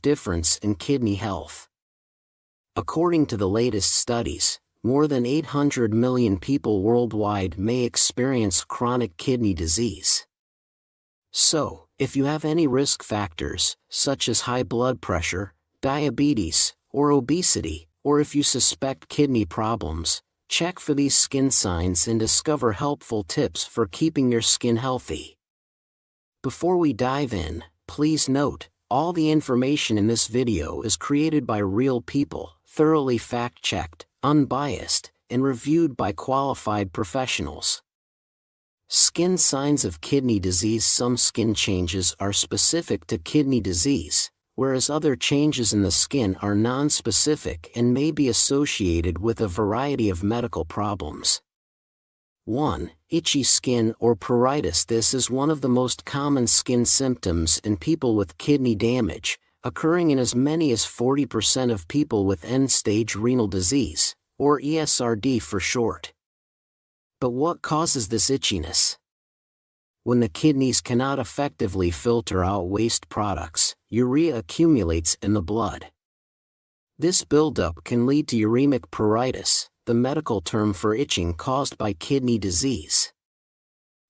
difference in kidney health. According to the latest studies, more than 800 million people worldwide may experience chronic kidney disease. So, if you have any risk factors, such as high blood pressure, diabetes, or obesity, or if you suspect kidney problems, check for these skin signs and discover helpful tips for keeping your skin healthy. Before we dive in, please note, all the information in this video is created by real people, thoroughly fact-checked, unbiased, and reviewed by qualified professionals. Skin signs of kidney disease. Some skin changes are specific to kidney disease, whereas other changes in the skin are non-specific and may be associated with a variety of medical problems. 1. Itchy skin or pruritus. This is one of the most common skin symptoms in people with kidney damage, occurring in as many as 40% of people with end-stage renal disease, or ESRD for short. But what causes this itchiness? When the kidneys cannot effectively filter out waste products, urea accumulates in the blood. This buildup can lead to uremic pruritus, the medical term for itching caused by kidney disease.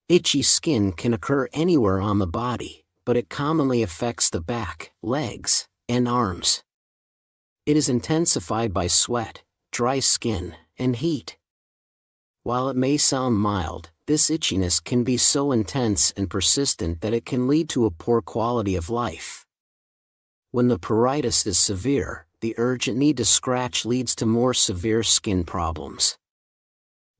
Itchy skin can occur anywhere on the body, but it commonly affects the back, legs, and arms. It is intensified by sweat, dry skin, and heat. While it may sound mild, this itchiness can be so intense and persistent that it can lead to a poor quality of life. When the pruritus is severe, the urgent need to scratch leads to more severe skin problems.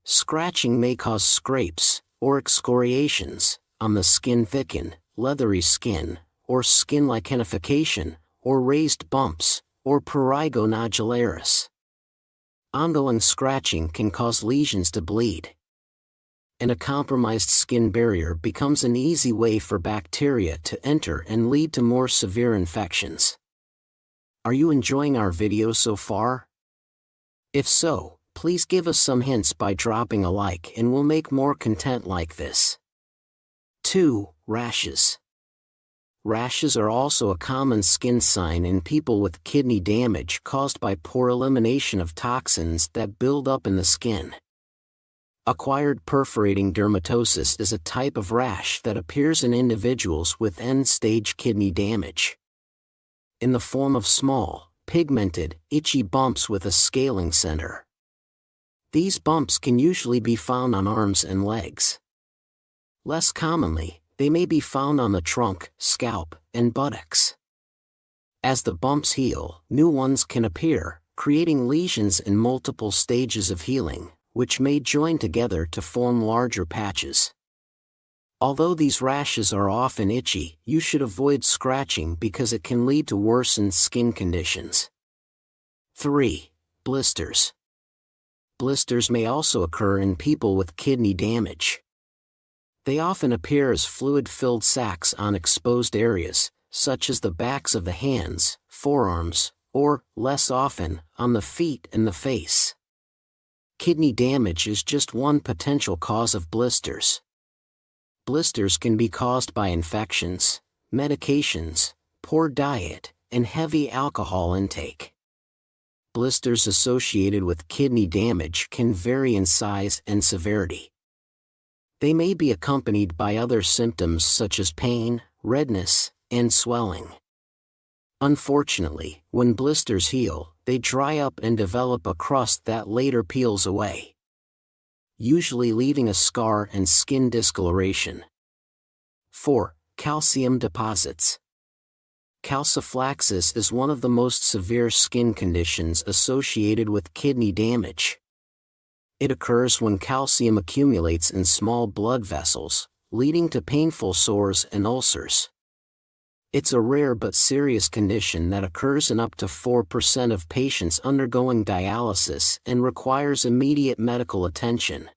Scratching may cause scrapes, or excoriations, on the skin, thicken, leathery skin, or skin lichenification, or raised bumps, or prurigo nodularis. Ongoing scratching can cause lesions to bleed. And a compromised skin barrier becomes an easy way for bacteria to enter and lead to more severe infections. Are you enjoying our video so far? If so, please give us some hints by dropping a like and we'll make more content like this. 2. Rashes. Rashes are also a common skin sign in people with kidney damage caused by poor elimination of toxins that build up in the skin. Acquired perforating dermatosis is a type of rash that appears in individuals with end-stage kidney damage. In the form of small, pigmented, itchy bumps with a scaling center. These bumps can usually be found on arms and legs. Less commonly, they may be found on the trunk, scalp, and buttocks. As the bumps heal, new ones can appear, creating lesions in multiple stages of healing, which may join together to form larger patches. Although these rashes are often itchy, you should avoid scratching because it can lead to worsened skin conditions. 3. Blisters. Blisters may also occur in people with kidney damage. They often appear as fluid-filled sacs on exposed areas, such as the backs of the hands, forearms, or, less often, on the feet and the face. Kidney damage is just one potential cause of blisters. Blisters can be caused by infections, medications, poor diet, and heavy alcohol intake. Blisters associated with kidney damage can vary in size and severity. They may be accompanied by other symptoms such as pain, redness, and swelling. Unfortunately, when blisters heal, they dry up and develop a crust that later peels away, usually leaving a scar and skin discoloration. 4. Calcium deposits. Calciphylaxis is one of the most severe skin conditions associated with kidney damage. It occurs when calcium accumulates in small blood vessels, leading to painful sores and ulcers. It's a rare but serious condition that occurs in up to 4% of patients undergoing dialysis and requires immediate medical attention.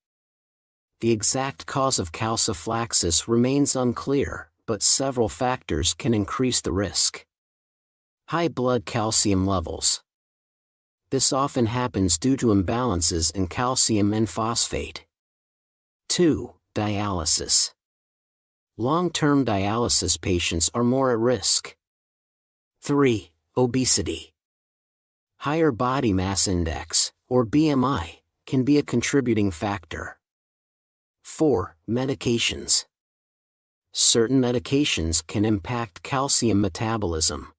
The exact cause of calciphylaxis remains unclear, but several factors can increase the risk. High blood calcium levels. This often happens due to imbalances in calcium and phosphate. 2. Dialysis. Long-term dialysis patients are more at risk. 3. Obesity. Higher body mass index, or BMI, can be a contributing factor. 4. Medications. Certain medications can impact calcium metabolism.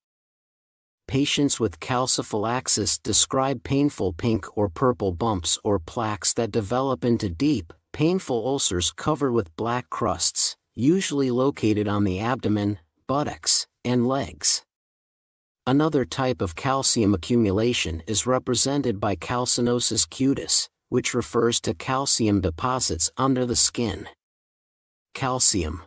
Patients with calciphylaxis describe painful pink or purple bumps or plaques that develop into deep, painful ulcers covered with black crusts, usually located on the abdomen, buttocks, and legs. Another type of calcium accumulation is represented by calcinosis cutis, which refers to calcium deposits under the skin. Calcium.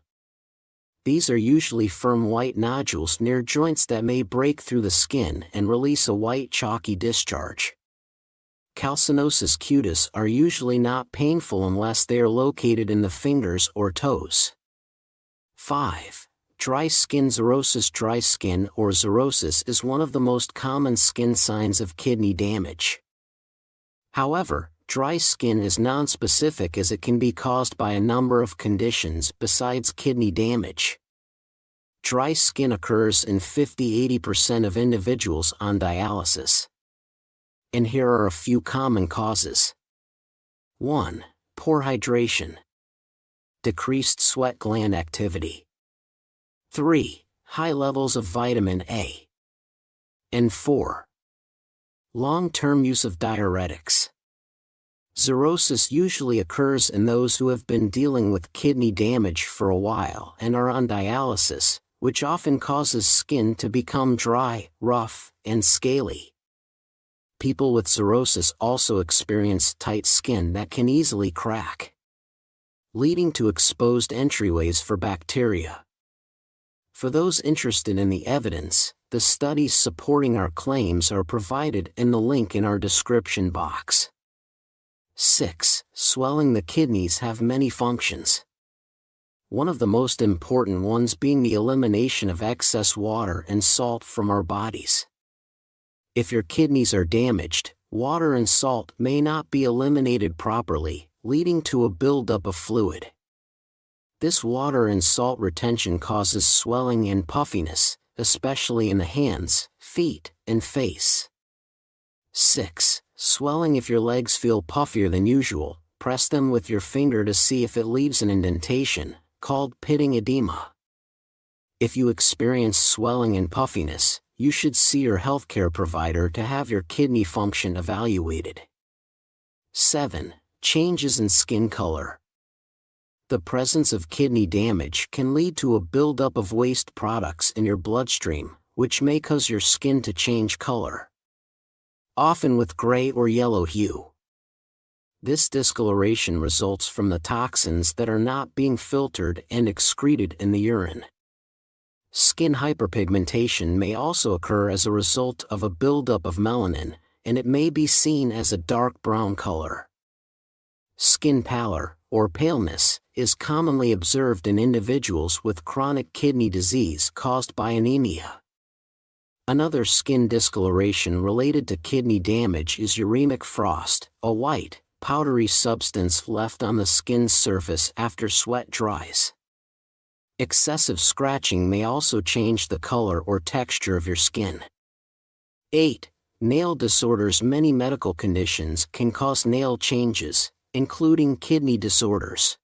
These are usually firm white nodules near joints that may break through the skin and release a white chalky discharge. Calcinosis cutis are usually not painful unless they are located in the fingers or toes. 5. Dry skin xerosis. Dry skin or xerosis is one of the most common skin signs of kidney damage. However, dry skin is nonspecific as it can be caused by a number of conditions besides kidney damage. Dry skin occurs in 50–80% of individuals on dialysis. And here are a few common causes. 1. Poor hydration. Decreased sweat gland activity. 3. High levels of vitamin A. And 4. Long-term use of diuretics. Xerosis usually occurs in those who have been dealing with kidney damage for a while and are on dialysis, which often causes skin to become dry, rough, and scaly. People with xerosis also experience tight skin that can easily crack, leading to exposed entryways for bacteria. For those interested in the evidence, the studies supporting our claims are provided in the link in our description box. 6. Swelling. The kidneys have many functions. One of the most important ones being the elimination of excess water and salt from our bodies. If your kidneys are damaged, water and salt may not be eliminated properly, leading to a buildup of fluid. This water and salt retention causes swelling and puffiness, especially in the hands, feet, and face. 6. Swelling. If your legs feel puffier than usual, press them with your finger to see if it leaves an indentation, called pitting edema. If you experience swelling and puffiness, you should see your healthcare provider to have your kidney function evaluated. 7. Changes in skin color. The presence of kidney damage can lead to a buildup of waste products in your bloodstream, which may cause your skin to change color, often with gray or yellow hue. This discoloration results from the toxins that are not being filtered and excreted in the urine. Skin hyperpigmentation may also occur as a result of a buildup of melanin, and it may be seen as a dark brown color. Skin pallor, or paleness, is commonly observed in individuals with chronic kidney disease caused by anemia. Another skin discoloration related to kidney damage is uremic frost, a white, powdery substance left on the skin's surface after sweat dries. Excessive scratching may also change the color or texture of your skin. 8. Nail disorders. Many medical conditions can cause nail changes, including kidney disorders.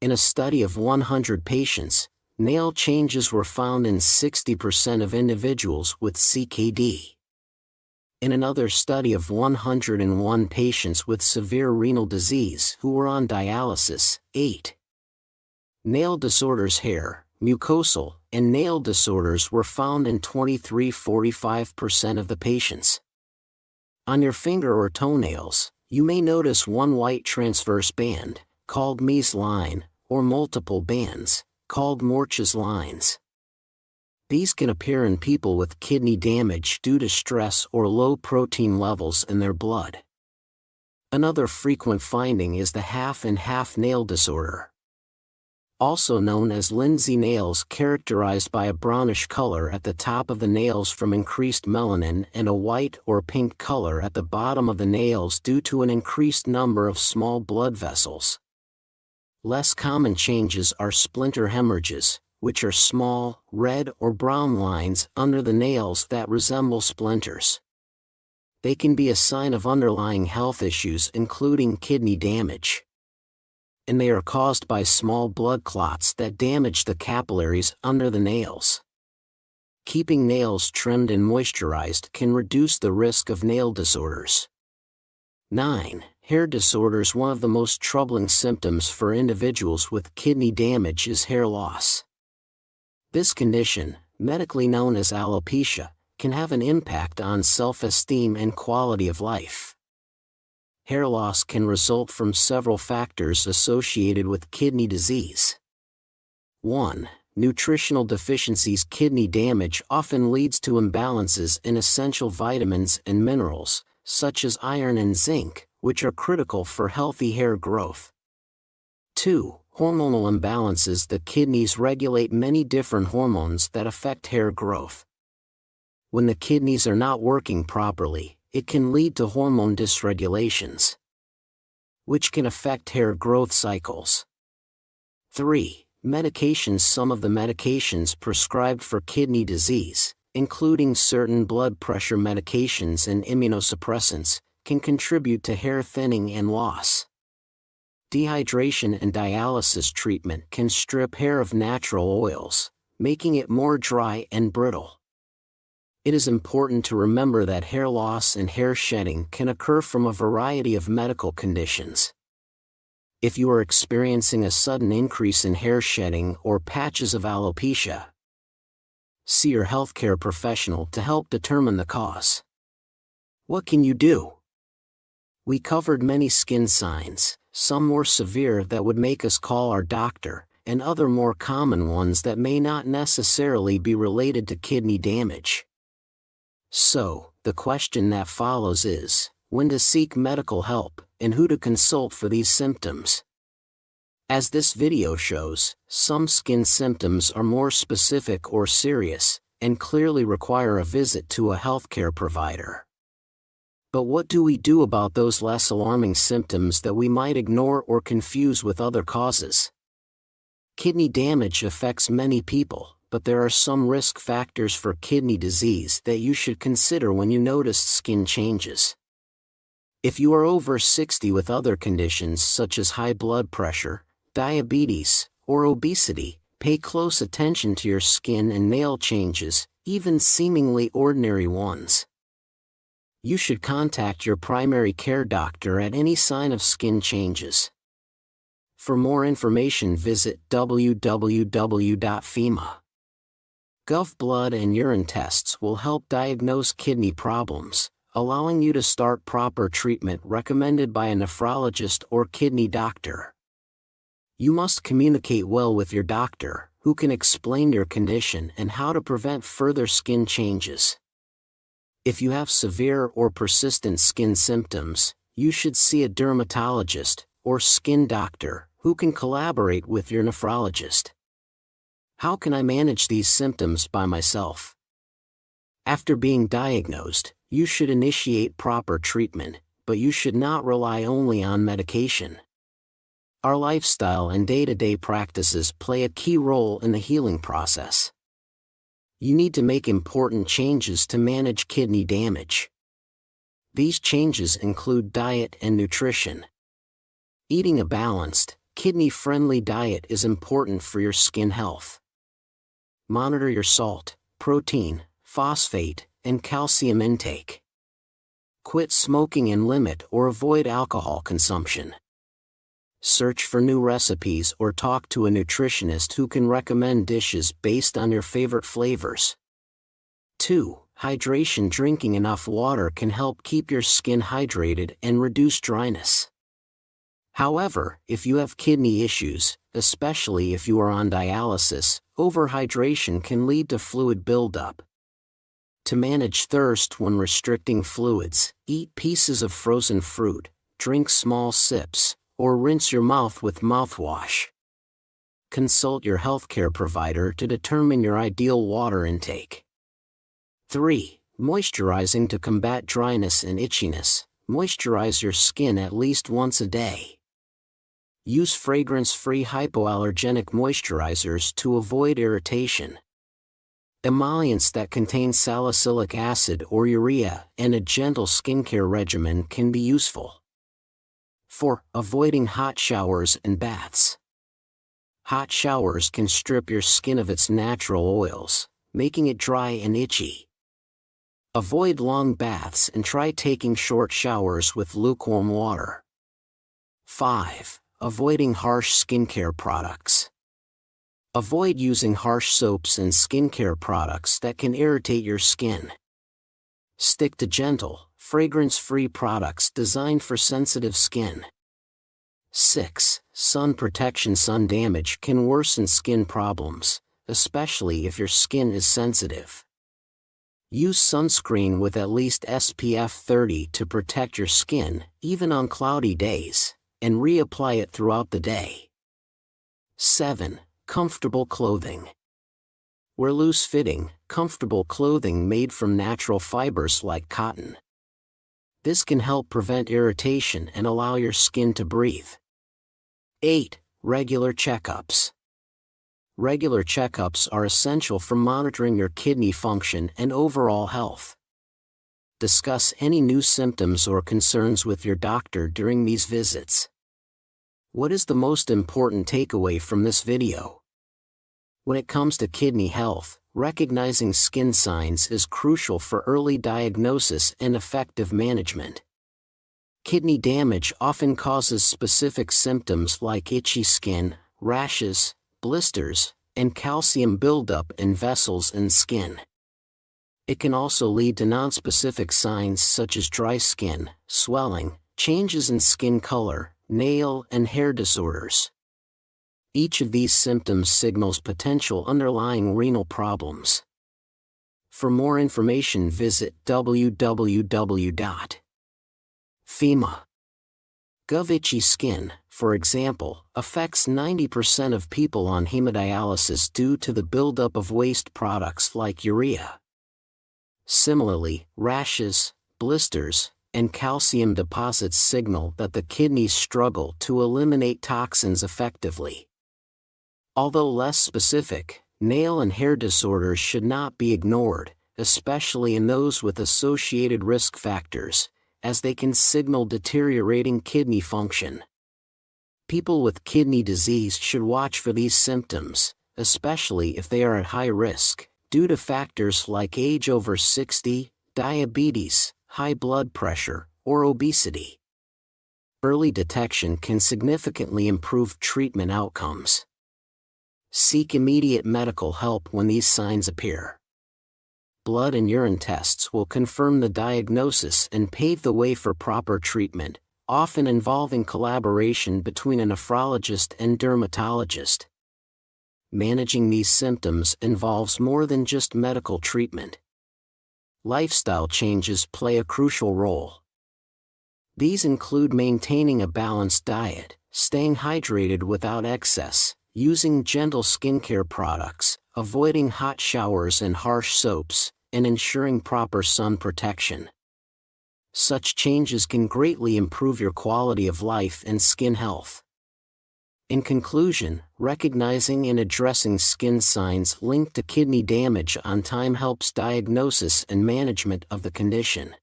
In a study of 100 patients, nail changes were found in 60% of individuals with CKD. In another study of 101 patients with severe renal disease who were on dialysis, 8. Nail disorders. Hair, mucosal, and nail disorders were found in 23–45% of the patients. On your finger or toenails, you may notice one white transverse band, called Mees line, or multiple bands, called Morch's lines. These can appear in people with kidney damage due to stress or low protein levels in their blood. Another frequent finding is the half and half nail disorder, also known as Lindsay nails, characterized by a brownish color at the top of the nails from increased melanin and a white or pink color at the bottom of the nails due to an increased number of small blood vessels. Less common changes are splinter hemorrhages, which are small, red or brown lines under the nails that resemble splinters. They can be a sign of underlying health issues including kidney damage. And they are caused by small blood clots that damage the capillaries under the nails. Keeping nails trimmed and moisturized can reduce the risk of nail disorders. 9. Hair disorders. One of the most troubling symptoms for individuals with kidney damage is hair loss. This condition, medically known as alopecia, can have an impact on self-esteem and quality of life. Hair loss can result from several factors associated with kidney disease. 1. Nutritional deficiencies. Kidney damage often leads to imbalances in essential vitamins and minerals, such as iron and zinc, which are critical for healthy hair growth. 2. Hormonal imbalances. The kidneys regulate many different hormones that affect hair growth. When the kidneys are not working properly, it can lead to hormone dysregulations, which can affect hair growth cycles. 3. Medications. Some of the medications prescribed for kidney disease, including certain blood pressure medications and immunosuppressants, can contribute to hair thinning and loss. Dehydration and dialysis treatment can strip hair of natural oils, making it more dry and brittle. It is important to remember that hair loss and hair shedding can occur from a variety of medical conditions. If you are experiencing a sudden increase in hair shedding or patches of alopecia, see your healthcare professional to help determine the cause. What can you do? We covered many skin signs, some more severe that would make us call our doctor, and other more common ones that may not necessarily be related to kidney damage. So, the question that follows is, when to seek medical help, and who to consult for these symptoms. As this video shows, some skin symptoms are more specific or serious, and clearly require a visit to a healthcare provider. But what do we do about those less alarming symptoms that we might ignore or confuse with other causes? Kidney damage affects many people, but there are some risk factors for kidney disease that you should consider when you notice skin changes. If you are over 60 with other conditions such as high blood pressure, diabetes, or obesity, pay close attention to your skin and nail changes, even seemingly ordinary ones. You should contact your primary care doctor at any sign of skin changes. For more information, visit www.fema.gov. Blood and urine tests will help diagnose kidney problems, allowing you to start proper treatment recommended by a nephrologist or kidney doctor. You must communicate well with your doctor, who can explain your condition and how to prevent further skin changes. If you have severe or persistent skin symptoms, you should see a dermatologist or skin doctor who can collaborate with your nephrologist. How can I manage these symptoms by myself? After being diagnosed, you should initiate proper treatment, but you should not rely only on medication. Our lifestyle and day-to-day practices play a key role in the healing process. You need to make important changes to manage kidney damage. These changes include diet and nutrition. Eating a balanced, kidney-friendly diet is important for your skin health. Monitor your salt, protein, phosphate, and calcium intake. Quit smoking and limit or avoid alcohol consumption. Search for new recipes or talk to a nutritionist who can recommend dishes based on your favorite flavors. 2. Hydration. Drinking enough water can help keep your skin hydrated and reduce dryness. However, if you have kidney issues, especially if you are on dialysis, overhydration can lead to fluid buildup. To manage thirst when restricting fluids, eat pieces of frozen fruit, drink small sips, or rinse your mouth with mouthwash. Consult your healthcare provider to determine your ideal water intake. 3. Moisturizing. To combat dryness and itchiness, moisturize your skin at least once a day. Use fragrance-free hypoallergenic moisturizers to avoid irritation. Emollients that contain salicylic acid or urea and a gentle skincare regimen can be useful. 4. Avoiding hot showers and baths. Hot showers can strip your skin of its natural oils, making it dry and itchy. Avoid long baths and try taking short showers with lukewarm water. 5. Avoiding harsh skincare products. Avoid using harsh soaps and skincare products that can irritate your skin. Stick to gentle, fragrance-free products designed for sensitive skin. 6. Sun protection. Sun damage can worsen skin problems, especially if your skin is sensitive. Use sunscreen with at least SPF 30 to protect your skin, even on cloudy days, and reapply it throughout the day. 7. Comfortable clothing. Wear loose-fitting, comfortable clothing made from natural fibers like cotton. This can help prevent irritation and allow your skin to breathe. 8. Regular checkups. Regular checkups are essential for monitoring your kidney function and overall health. Discuss any new symptoms or concerns with your doctor during these visits. What is the most important takeaway from this video? When it comes to kidney health, recognizing skin signs is crucial for early diagnosis and effective management. Kidney damage often causes specific symptoms like itchy skin, rashes, blisters, and calcium buildup in vessels and skin. It can also lead to nonspecific signs such as dry skin, swelling, changes in skin color, nail and hair disorders. Each of these symptoms signals potential underlying renal problems. For more information, visit www.fema.gov. Itchy skin, for example, affects 90% of people on hemodialysis due to the buildup of waste products like urea. Similarly, rashes, blisters, and calcium deposits signal that the kidneys struggle to eliminate toxins effectively. Although less specific, nail and hair disorders should not be ignored, especially in those with associated risk factors, as they can signal deteriorating kidney function. People with kidney disease should watch for these symptoms, especially if they are at high risk, due to factors like age over 60, diabetes, high blood pressure, or obesity. Early detection can significantly improve treatment outcomes. Seek immediate medical help when these signs appear. Blood and urine tests will confirm the diagnosis and pave the way for proper treatment, often involving collaboration between a nephrologist and dermatologist. Managing these symptoms involves more than just medical treatment. Lifestyle changes play a crucial role. These include maintaining a balanced diet, staying hydrated without excess, using gentle skincare products, avoiding hot showers and harsh soaps, and ensuring proper sun protection. Such changes can greatly improve your quality of life and skin health. In conclusion, recognizing and addressing skin signs linked to kidney damage on time helps diagnosis and management of the condition.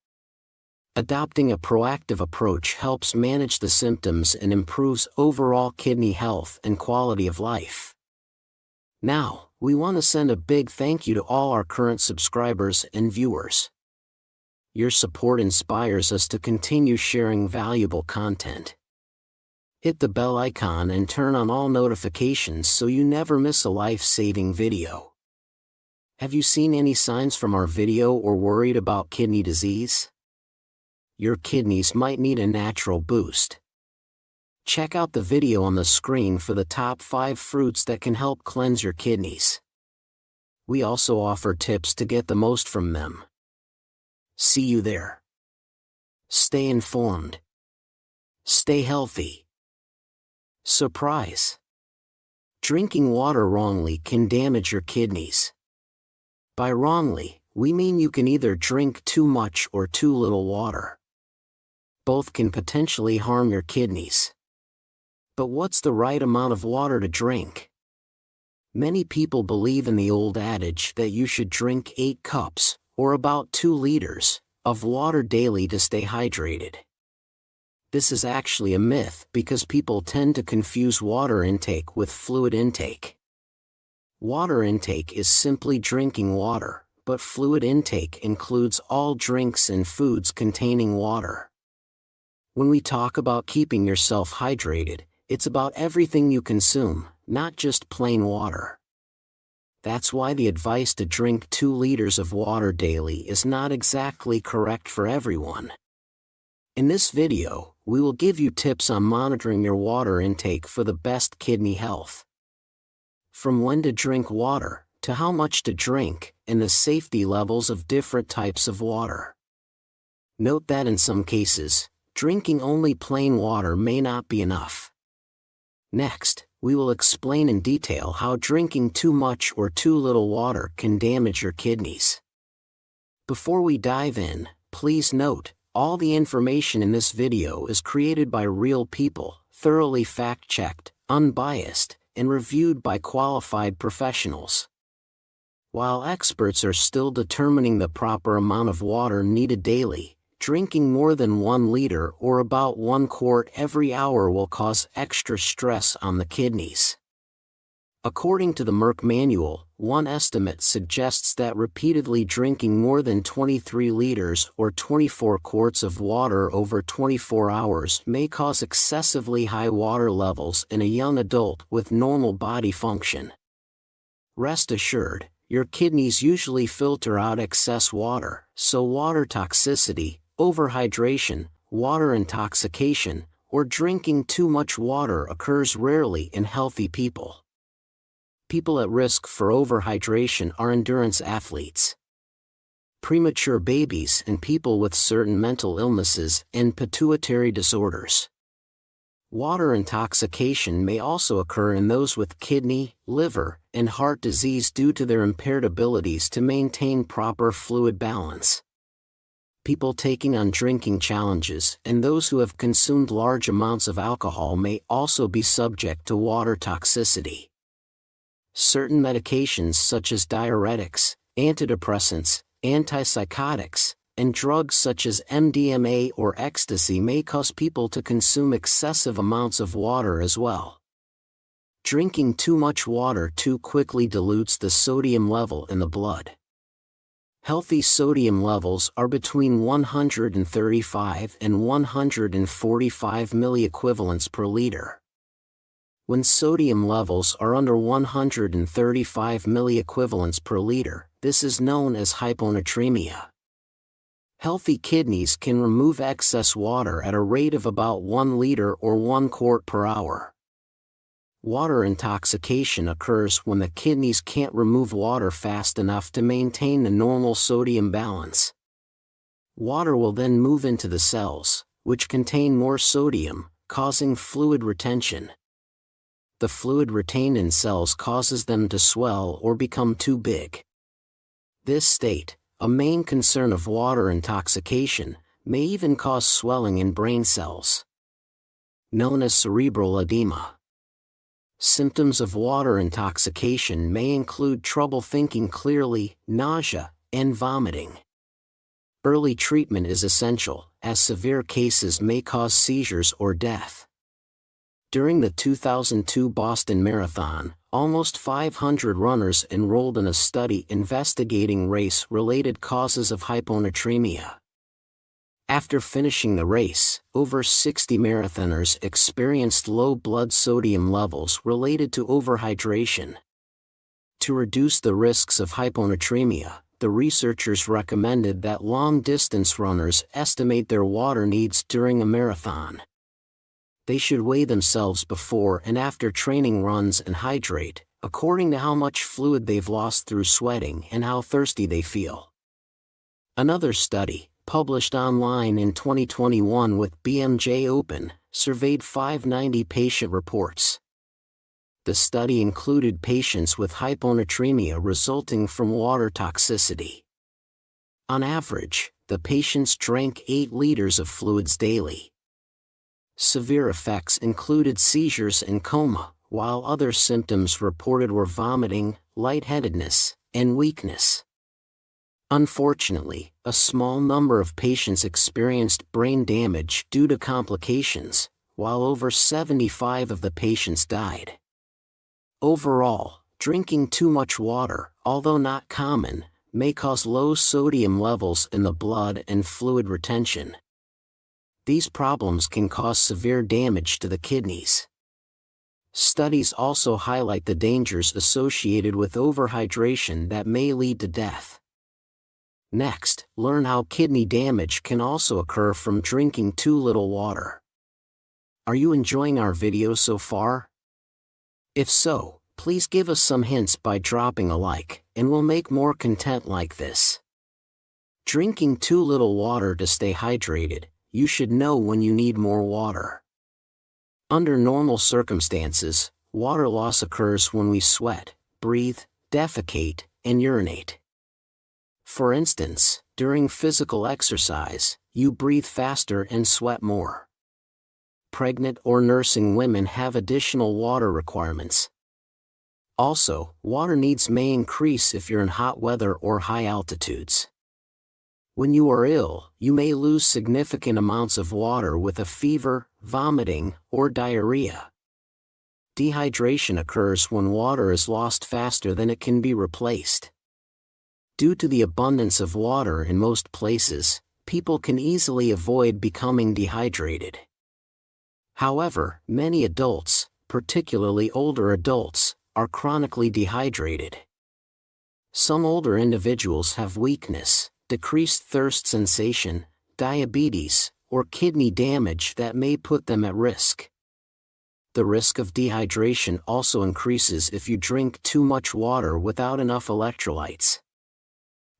Adopting a proactive approach helps manage the symptoms and improves overall kidney health and quality of life. Now, we want to send a big thank you to all our current subscribers and viewers. Your support inspires us to continue sharing valuable content. Hit the bell icon and turn on all notifications so you never miss a life-saving video. Have you seen any signs from our video or worried about kidney disease? Your kidneys might need a natural boost. Check out the video on the screen for the top 5 fruits that can help cleanse your kidneys. We also offer tips to get the most from them. See you there. Stay informed. Stay healthy. Surprise! Drinking water wrongly can damage your kidneys. By wrongly, we mean you can either drink too much or too little water. Both can potentially harm your kidneys. But what's the right amount of water to drink? Many people believe in the old adage that you should drink 8 cups, or about 2 liters, of water daily to stay hydrated. This is actually a myth because people tend to confuse water intake with fluid intake. Water intake is simply drinking water, but fluid intake includes all drinks and foods containing water. When we talk about keeping yourself hydrated, it's about everything you consume, not just plain water. That's why the advice to drink 2 liters of water daily is not exactly correct for everyone. In this video, we will give you tips on monitoring your water intake for the best kidney health. From when to drink water, to how much to drink, and the safety levels of different types of water. Note that in some cases, drinking only plain water may not be enough. Next, we will explain in detail how drinking too much or too little water can damage your kidneys. Before we dive in, please note, all the information in this video is created by real people, thoroughly fact-checked, unbiased, and reviewed by qualified professionals. While experts are still determining the proper amount of water needed daily, drinking more than 1 liter or about 1 quart every hour will cause extra stress on the kidneys. According to the Merck Manual, one estimate suggests that repeatedly drinking more than 23 liters or 24 quarts of water over 24 hours may cause excessively high water levels in a young adult with normal body function. Rest assured, your kidneys usually filter out excess water, so water toxicity, overhydration, water intoxication, or drinking too much water occurs rarely in healthy people. People at risk for overhydration are endurance athletes, premature babies, and people with certain mental illnesses and pituitary disorders. Water intoxication may also occur in those with kidney, liver, and heart disease due to their impaired abilities to maintain proper fluid balance. People taking on drinking challenges and those who have consumed large amounts of alcohol may also be subject to water toxicity. Certain medications such as diuretics, antidepressants, antipsychotics, and drugs such as MDMA or ecstasy may cause people to consume excessive amounts of water as well. Drinking too much water too quickly dilutes the sodium level in the blood. Healthy sodium levels are between 135 and 145 milliequivalents per liter. When sodium levels are under 135 milliequivalents per liter, this is known as hyponatremia. Healthy kidneys can remove excess water at a rate of about 1 liter or 1 quart per hour. Water intoxication occurs when the kidneys can't remove water fast enough to maintain the normal sodium balance. Water will then move into the cells, which contain more sodium, causing fluid retention. The fluid retained in cells causes them to swell or become too big. This state, a main concern of water intoxication, may even cause swelling in brain cells, known as cerebral edema. Symptoms of water intoxication may include trouble thinking clearly, nausea, and vomiting. Early treatment is essential, as severe cases may cause seizures or death. During the 2002 Boston Marathon, almost 500 runners enrolled in a study investigating race-related causes of hyponatremia. After finishing the race, over 60 marathoners experienced low blood sodium levels related to overhydration. To reduce the risks of hyponatremia, the researchers recommended that long-distance runners estimate their water needs during a marathon. They should weigh themselves before and after training runs and hydrate, according to how much fluid they've lost through sweating and how thirsty they feel. Another study, published online in 2021 with BMJ Open, surveyed 590 patient reports. The study included patients with hyponatremia resulting from water toxicity. On average, the patients drank 8 liters of fluids daily. Severe effects included seizures and coma, while other symptoms reported were vomiting, lightheadedness, and weakness. Unfortunately, a small number of patients experienced brain damage due to complications, while over 75 of the patients died. Overall, drinking too much water, although not common, may cause low sodium levels in the blood and fluid retention. These problems can cause severe damage to the kidneys. Studies also highlight the dangers associated with overhydration that may lead to death. Next, learn how kidney damage can also occur from drinking too little water. Are you enjoying our video so far? If so, please give us some hints by dropping a like, and we'll make more content like this. Drinking too little water to stay hydrated. You should know when you need more water. Under normal circumstances, water loss occurs when we sweat, breathe, defecate, and urinate. For instance, during physical exercise, you breathe faster and sweat more. Pregnant or nursing women have additional water requirements. Also, water needs may increase if you're in hot weather or high altitudes. When you are ill, you may lose significant amounts of water with a fever, vomiting, or diarrhea. Dehydration occurs when water is lost faster than it can be replaced. Due to the abundance of water in most places, people can easily avoid becoming dehydrated. However, many adults, particularly older adults, are chronically dehydrated. Some older individuals have weakness, decreased thirst sensation, diabetes, or kidney damage that may put them at risk. The risk of dehydration also increases if you drink too much water without enough electrolytes.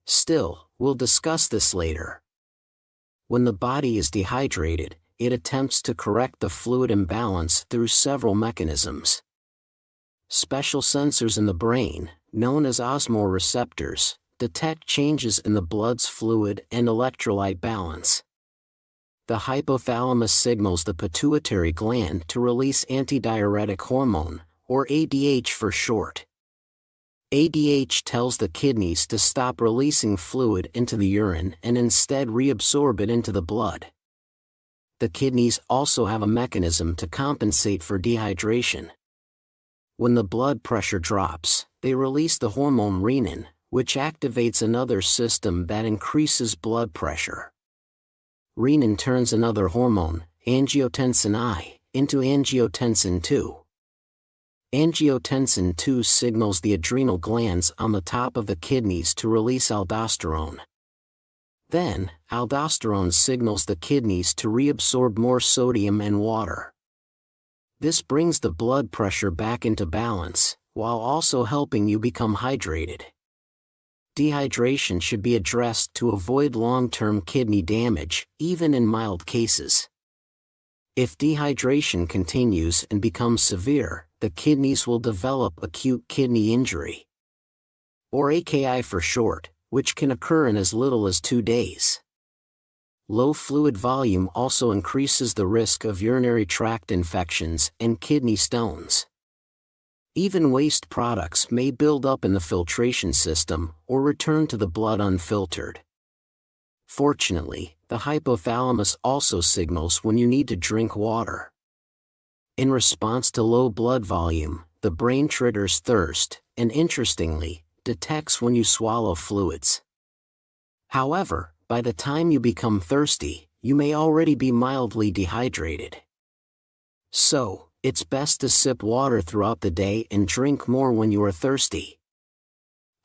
Still, we'll discuss this later. When the body is dehydrated, it attempts to correct the fluid imbalance through several mechanisms. Special sensors in the brain, known as osmoreceptors, detect changes in the blood's fluid and electrolyte balance. The hypothalamus signals the pituitary gland to release antidiuretic hormone, or ADH for short. ADH tells the kidneys to stop releasing fluid into the urine and instead reabsorb it into the blood. The kidneys also have a mechanism to compensate for dehydration. When the blood pressure drops, they release the hormone renin, which activates another system that increases blood pressure. Renin turns another hormone, angiotensin I, into angiotensin II. Angiotensin II signals the adrenal glands on the top of the kidneys to release aldosterone. Then, aldosterone signals the kidneys to reabsorb more sodium and water. This brings the blood pressure back into balance, while also helping you become hydrated. Dehydration should be addressed to avoid long-term kidney damage, even in mild cases. If dehydration continues and becomes severe, the kidneys will develop acute kidney injury, or AKI for short, which can occur in as little as 2 days. Low fluid volume also increases the risk of urinary tract infections and kidney stones. Even waste products may build up in the filtration system or return to the blood unfiltered. Fortunately, the hypothalamus also signals when you need to drink water. In response to low blood volume, the brain triggers thirst, and interestingly, detects when you swallow fluids. However, by the time you become thirsty, you may already be mildly dehydrated. So, it's best to sip water throughout the day and drink more when you are thirsty.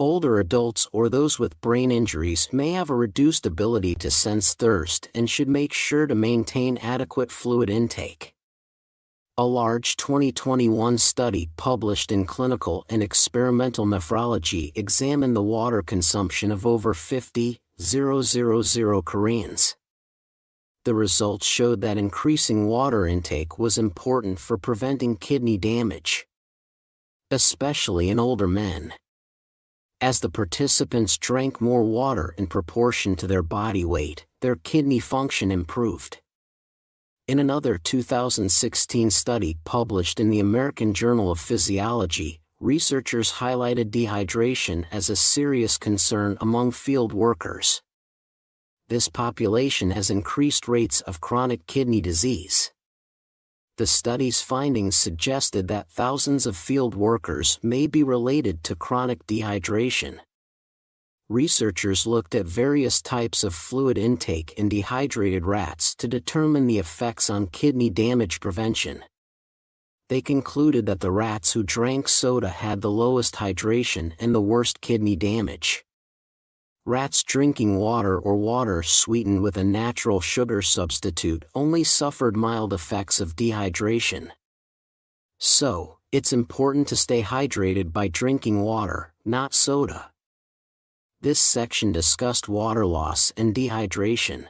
Older adults or those with brain injuries may have a reduced ability to sense thirst and should make sure to maintain adequate fluid intake. A large 2021 study published in Clinical and Experimental Nephrology examined the water consumption of over 50,000 Koreans. The results showed that increasing water intake was important for preventing kidney damage, especially in older men. As the participants drank more water in proportion to their body weight, their kidney function improved. In another 2016 study published in the American Journal of Physiology, researchers highlighted dehydration as a serious concern among field workers. This population has increased rates of chronic kidney disease. The study's findings suggested that thousands of field workers may be related to chronic dehydration. Researchers looked at various types of fluid intake in dehydrated rats to determine the effects on kidney damage prevention. They concluded that the rats who drank soda had the lowest hydration and the worst kidney damage. Rats drinking water or water sweetened with a natural sugar substitute only suffered mild effects of dehydration. So, it's important to stay hydrated by drinking water, not soda. This section discussed water loss and dehydration.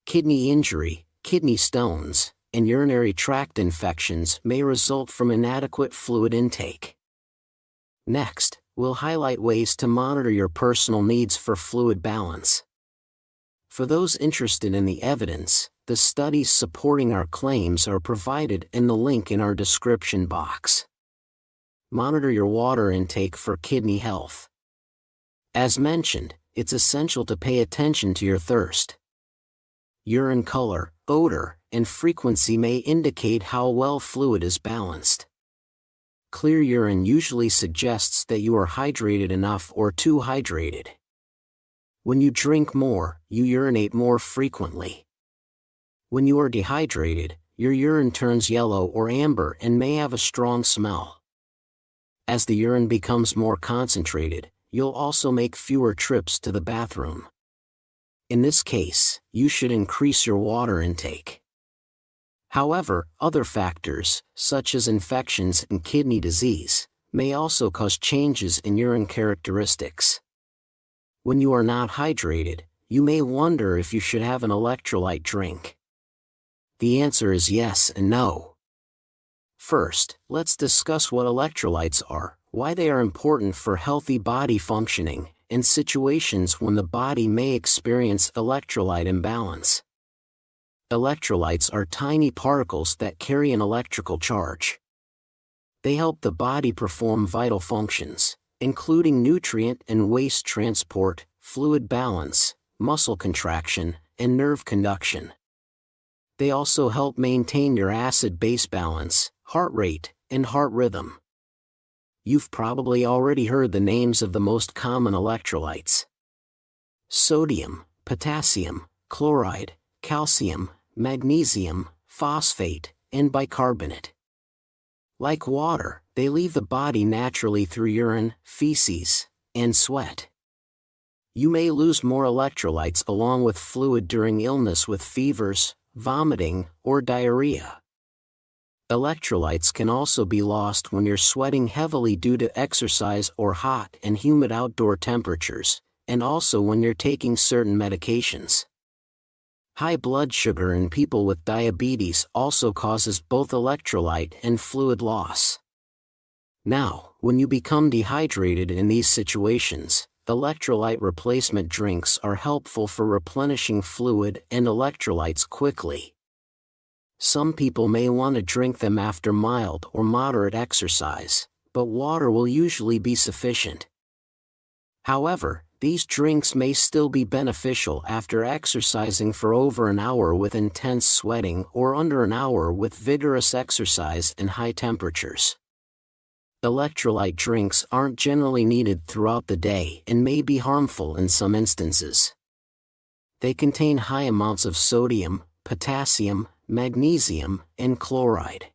Kidney injury, kidney stones, and urinary tract infections may result from inadequate fluid intake. Next, we'll highlight ways to monitor your personal needs for fluid balance. For those interested in the evidence, the studies supporting our claims are provided in the link in our description box. Monitor your water intake for kidney health. As mentioned, it's essential to pay attention to your thirst. Urine color, odor, and frequency may indicate how well fluid is balanced. Clear urine usually suggests that you are hydrated enough or too hydrated. When you drink more, you urinate more frequently. When you are dehydrated, your urine turns yellow or amber and may have a strong smell. As the urine becomes more concentrated, you'll also make fewer trips to the bathroom. In this case, you should increase your water intake. However, other factors, such as infections and kidney disease, may also cause changes in urine characteristics. When you are not hydrated, you may wonder if you should have an electrolyte drink. The answer is yes and no. First, let's discuss what electrolytes are, why they are important for healthy body functioning, and situations when the body may experience electrolyte imbalance. Electrolytes are tiny particles that carry an electrical charge. They help the body perform vital functions, including nutrient and waste transport, fluid balance, muscle contraction, and nerve conduction. They also help maintain your acid-base balance, heart rate, and heart rhythm. You've probably already heard the names of the most common electrolytes: sodium, potassium, chloride, calcium, magnesium, phosphate, and bicarbonate. Like water, they leave the body naturally through urine, feces, and sweat. You may lose more electrolytes along with fluid during illness with fevers, vomiting, or diarrhea. Electrolytes can also be lost when you're sweating heavily due to exercise or hot and humid outdoor temperatures, and also when you're taking certain medications. High blood sugar in people with diabetes also causes both electrolyte and fluid loss. Now, when you become dehydrated in these situations, electrolyte replacement drinks are helpful for replenishing fluid and electrolytes quickly. Some people may want to drink them after mild or moderate exercise, but water will usually be sufficient. However, these drinks may still be beneficial after exercising for over an hour with intense sweating or under an hour with vigorous exercise and high temperatures. Electrolyte drinks aren't generally needed throughout the day and may be harmful in some instances. They contain high amounts of sodium, potassium, magnesium, and chloride.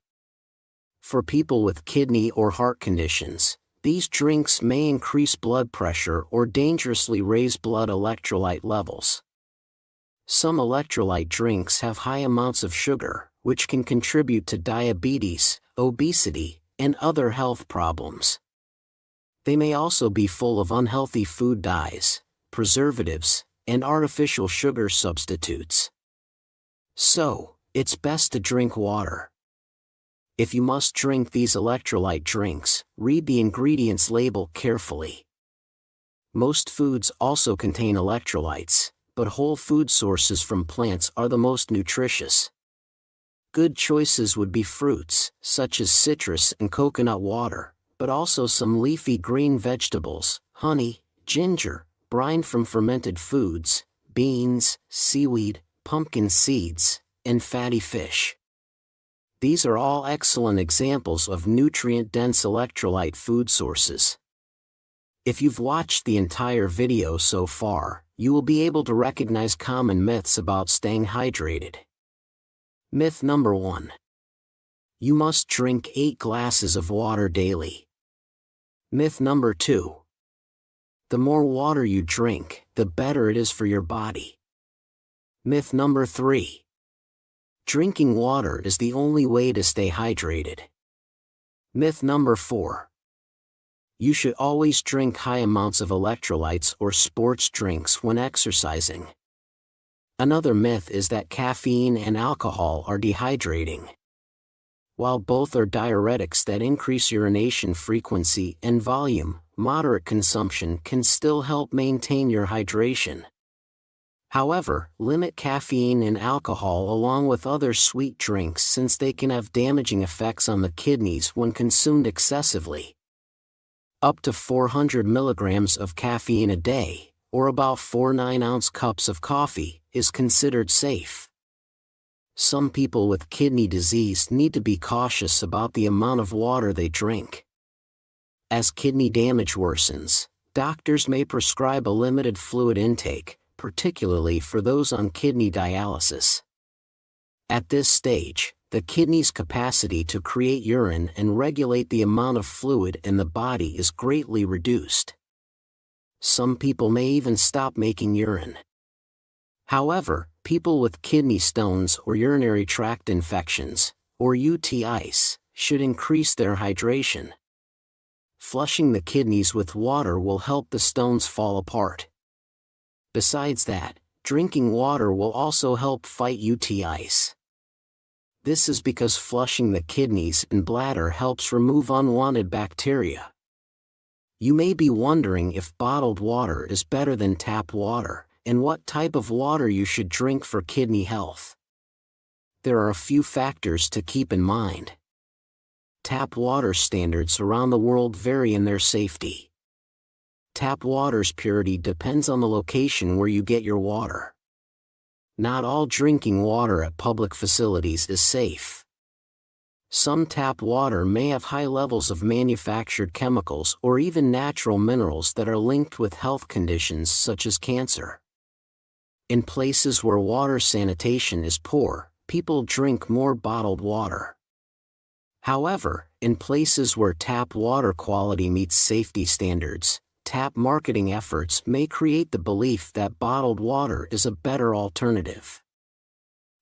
For people with kidney or heart conditions, these drinks may increase blood pressure or dangerously raise blood electrolyte levels. Some electrolyte drinks have high amounts of sugar, which can contribute to diabetes, obesity, and other health problems. They may also be full of unhealthy food dyes, preservatives, and artificial sugar substitutes. So, it's best to drink water. If you must drink these electrolyte drinks, read the ingredients label carefully. Most foods also contain electrolytes, but whole food sources from plants are the most nutritious. Good choices would be fruits, such as citrus and coconut water, but also some leafy green vegetables, honey, ginger, brine from fermented foods, beans, seaweed, pumpkin seeds, and fatty fish. These are all excellent examples of nutrient-dense electrolyte food sources. If you've watched the entire video so far, you will be able to recognize common myths about staying hydrated. Myth number 1. You must drink 8 glasses of water daily. Myth number 2. The more water you drink, the better it is for your body. Myth number 3. Drinking water is the only way to stay hydrated. Myth number 4. You should always drink high amounts of electrolytes or sports drinks when exercising. Another myth is that caffeine and alcohol are dehydrating. While both are diuretics that increase urination frequency and volume, moderate consumption can still help maintain your hydration. However, limit caffeine and alcohol along with other sweet drinks since they can have damaging effects on the kidneys when consumed excessively. Up to 400 milligrams of caffeine a day, or about 4 9-ounce cups of coffee, is considered safe. Some people with kidney disease need to be cautious about the amount of water they drink. As kidney damage worsens, doctors may prescribe a limited fluid intake, particularly for those on kidney dialysis. At this stage, the kidney's capacity to create urine and regulate the amount of fluid in the body is greatly reduced. Some people may even stop making urine. However, people with kidney stones or urinary tract infections, or UTIs, should increase their hydration. Flushing the kidneys with water will help the stones fall apart. Besides that, drinking water will also help fight UTIs. This is because flushing the kidneys and bladder helps remove unwanted bacteria. You may be wondering if bottled water is better than tap water, and what type of water you should drink for kidney health. There are a few factors to keep in mind. Tap water standards around the world vary in their safety. Tap water's purity depends on the location where you get your water. Not all drinking water at public facilities is safe. Some tap water may have high levels of manufactured chemicals or even natural minerals that are linked with health conditions such as cancer. In places where water sanitation is poor, people drink more bottled water. However, in places where tap water quality meets safety standards, tap marketing efforts may create the belief that bottled water is a better alternative.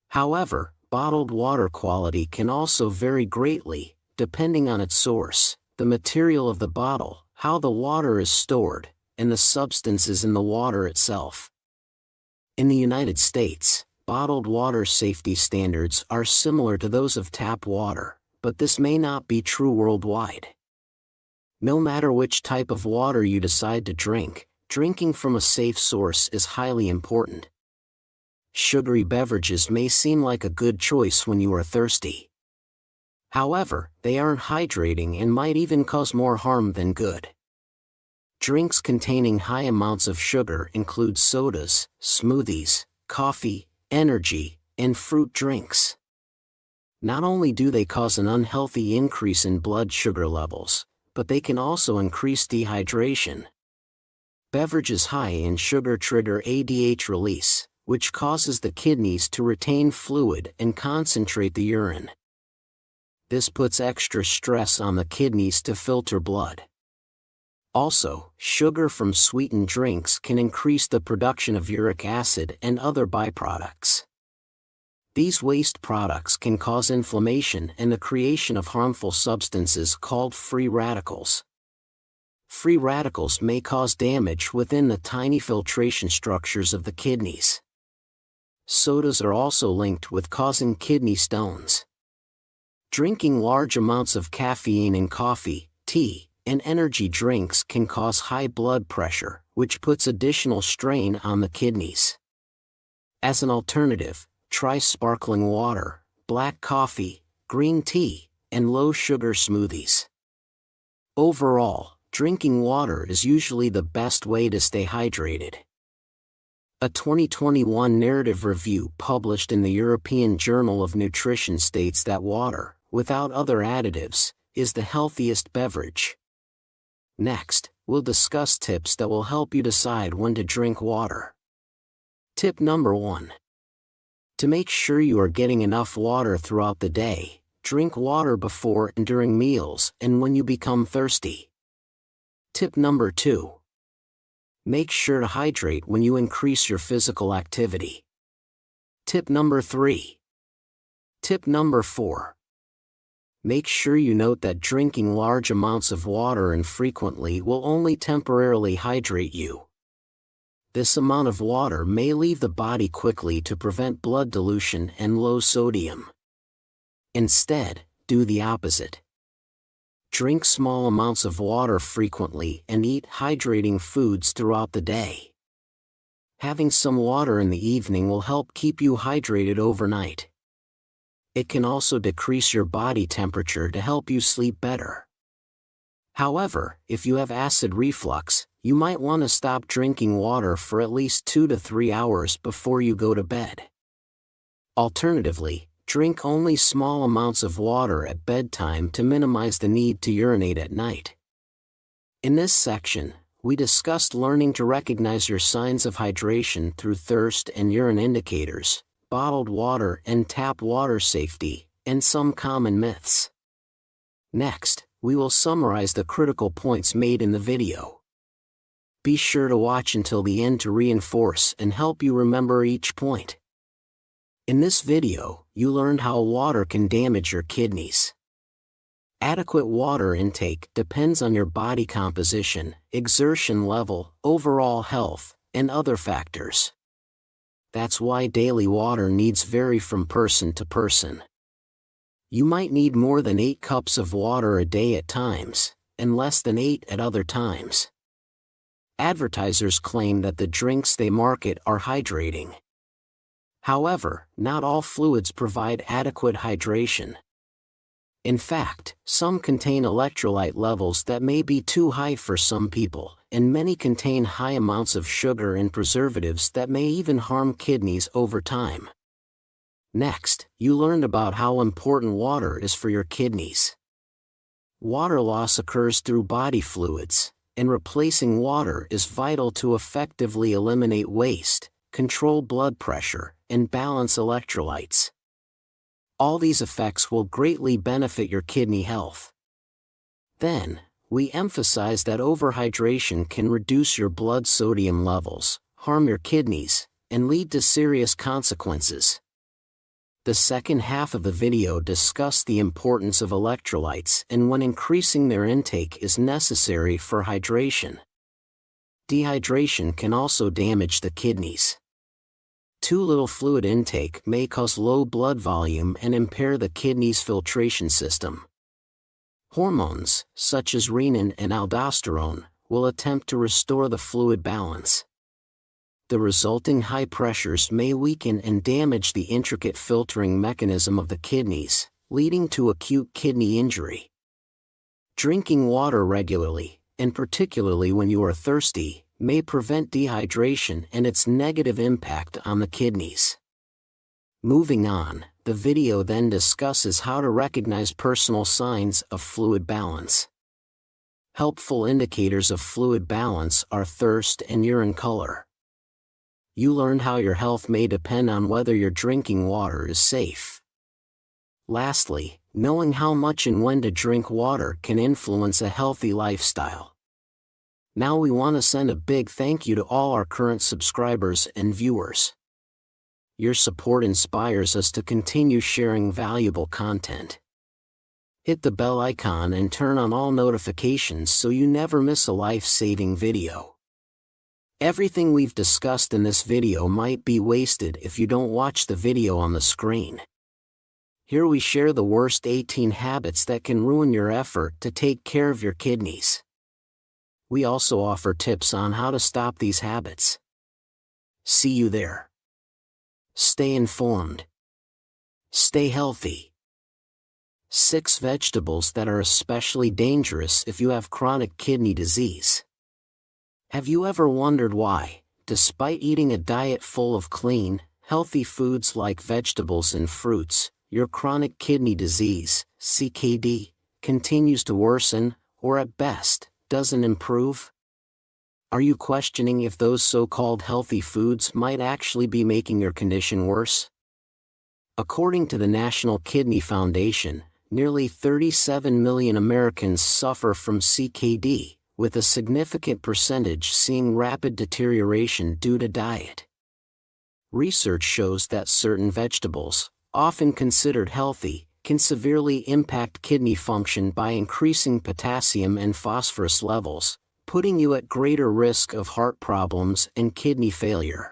However, bottled water quality can also vary greatly, depending on its source, the material of the bottle, how the water is stored, and the substances in the water itself. In the United States, bottled water safety standards are similar to those of tap water, but this may not be true worldwide. No matter which type of water you decide to drink, drinking from a safe source is highly important. Sugary beverages may seem like a good choice when you are thirsty. However, they aren't hydrating and might even cause more harm than good. Drinks containing high amounts of sugar include sodas, smoothies, coffee, energy, and fruit drinks. Not only do they cause an unhealthy increase in blood sugar levels, but they can also increase dehydration. Beverages high in sugar trigger ADH release, which causes the kidneys to retain fluid and concentrate the urine. This puts extra stress on the kidneys to filter blood. Also, sugar from sweetened drinks can increase the production of uric acid and other byproducts. These waste products can cause inflammation and the creation of harmful substances called free radicals. Free radicals may cause damage within the tiny filtration structures of the kidneys. Sodas are also linked with causing kidney stones. Drinking large amounts of caffeine in coffee, tea, and energy drinks can cause high blood pressure, which puts additional strain on the kidneys. As an alternative, try sparkling water, black coffee, green tea, and low-sugar smoothies. Overall, drinking water is usually the best way to stay hydrated. A 2021 narrative review published in the European Journal of Nutrition states that water, without other additives, is the healthiest beverage. Next, we'll discuss tips that will help you decide when to drink water. Tip number 1. To make sure you are getting enough water throughout the day, drink water before and during meals and when you become thirsty. Tip number 2. Make sure to hydrate when you increase your physical activity. Tip number 3. Tip number 4. Make sure you note that drinking large amounts of water infrequently will only temporarily hydrate you. This amount of water may leave the body quickly to prevent blood dilution and low sodium. Instead, do the opposite. Drink small amounts of water frequently and eat hydrating foods throughout the day. Having some water in the evening will help keep you hydrated overnight. It can also decrease your body temperature to help you sleep better. However, if you have acid reflux, you might want to stop drinking water for at least 2 to 3 hours before you go to bed. Alternatively, drink only small amounts of water at bedtime to minimize the need to urinate at night. In this section, we discussed learning to recognize your signs of hydration through thirst and urine indicators, bottled water and tap water safety, and some common myths. Next, we will summarize the critical points made in the video. Be sure to watch until the end to reinforce and help you remember each point. In this video, you learned how water can damage your kidneys. Adequate water intake depends on your body composition, exertion level, overall health, and other factors. That's why daily water needs vary from person to person. You might need more than 8 cups of water a day at times, and less than 8 at other times. Advertisers claim that the drinks they market are hydrating. However, not all fluids provide adequate hydration. In fact, some contain electrolyte levels that may be too high for some people, and many contain high amounts of sugar and preservatives that may even harm kidneys over time. Next, you learned about how important water is for your kidneys. Water loss occurs through body fluids, and replacing water is vital to effectively eliminate waste, control blood pressure, and balance electrolytes. All these effects will greatly benefit your kidney health. Then, we emphasize that overhydration can reduce your blood sodium levels, harm your kidneys, and lead to serious consequences. The second half of the video discussed the importance of electrolytes and when increasing their intake is necessary for hydration. Dehydration can also damage the kidneys. Too little fluid intake may cause low blood volume and impair the kidney's filtration system. Hormones, such as renin and aldosterone, will attempt to restore the fluid balance. The resulting high pressures may weaken and damage the intricate filtering mechanism of the kidneys, leading to acute kidney injury. Drinking water regularly, and particularly when you are thirsty, may prevent dehydration and its negative impact on the kidneys. Moving on, the video then discusses how to recognize personal signs of fluid balance. Helpful indicators of fluid balance are thirst and urine color. You learned how your health may depend on whether your drinking water is safe. Lastly, knowing how much and when to drink water can influence a healthy lifestyle. Now we want to send a big thank you to all our current subscribers and viewers. Your support inspires us to continue sharing valuable content. Hit the bell icon and turn on all notifications so you never miss a life-saving video. Everything we've discussed in this video might be wasted if you don't watch the video on the screen. Here we share the worst 18 habits that can ruin your effort to take care of your kidneys. We also offer tips on how to stop these habits. See you there. Stay informed. Stay healthy. 6 vegetables that are especially dangerous if you have chronic kidney disease. Have you ever wondered why, despite eating a diet full of clean, healthy foods like vegetables and fruits, your chronic kidney disease, CKD, continues to worsen, or at best, doesn't improve? Are you questioning if those so-called healthy foods might actually be making your condition worse? According to the National Kidney Foundation, nearly 37 million Americans suffer from CKD, with a significant percentage seeing rapid deterioration due to diet. Research shows that certain vegetables, often considered healthy, can severely impact kidney function by increasing potassium and phosphorus levels, putting you at greater risk of heart problems and kidney failure.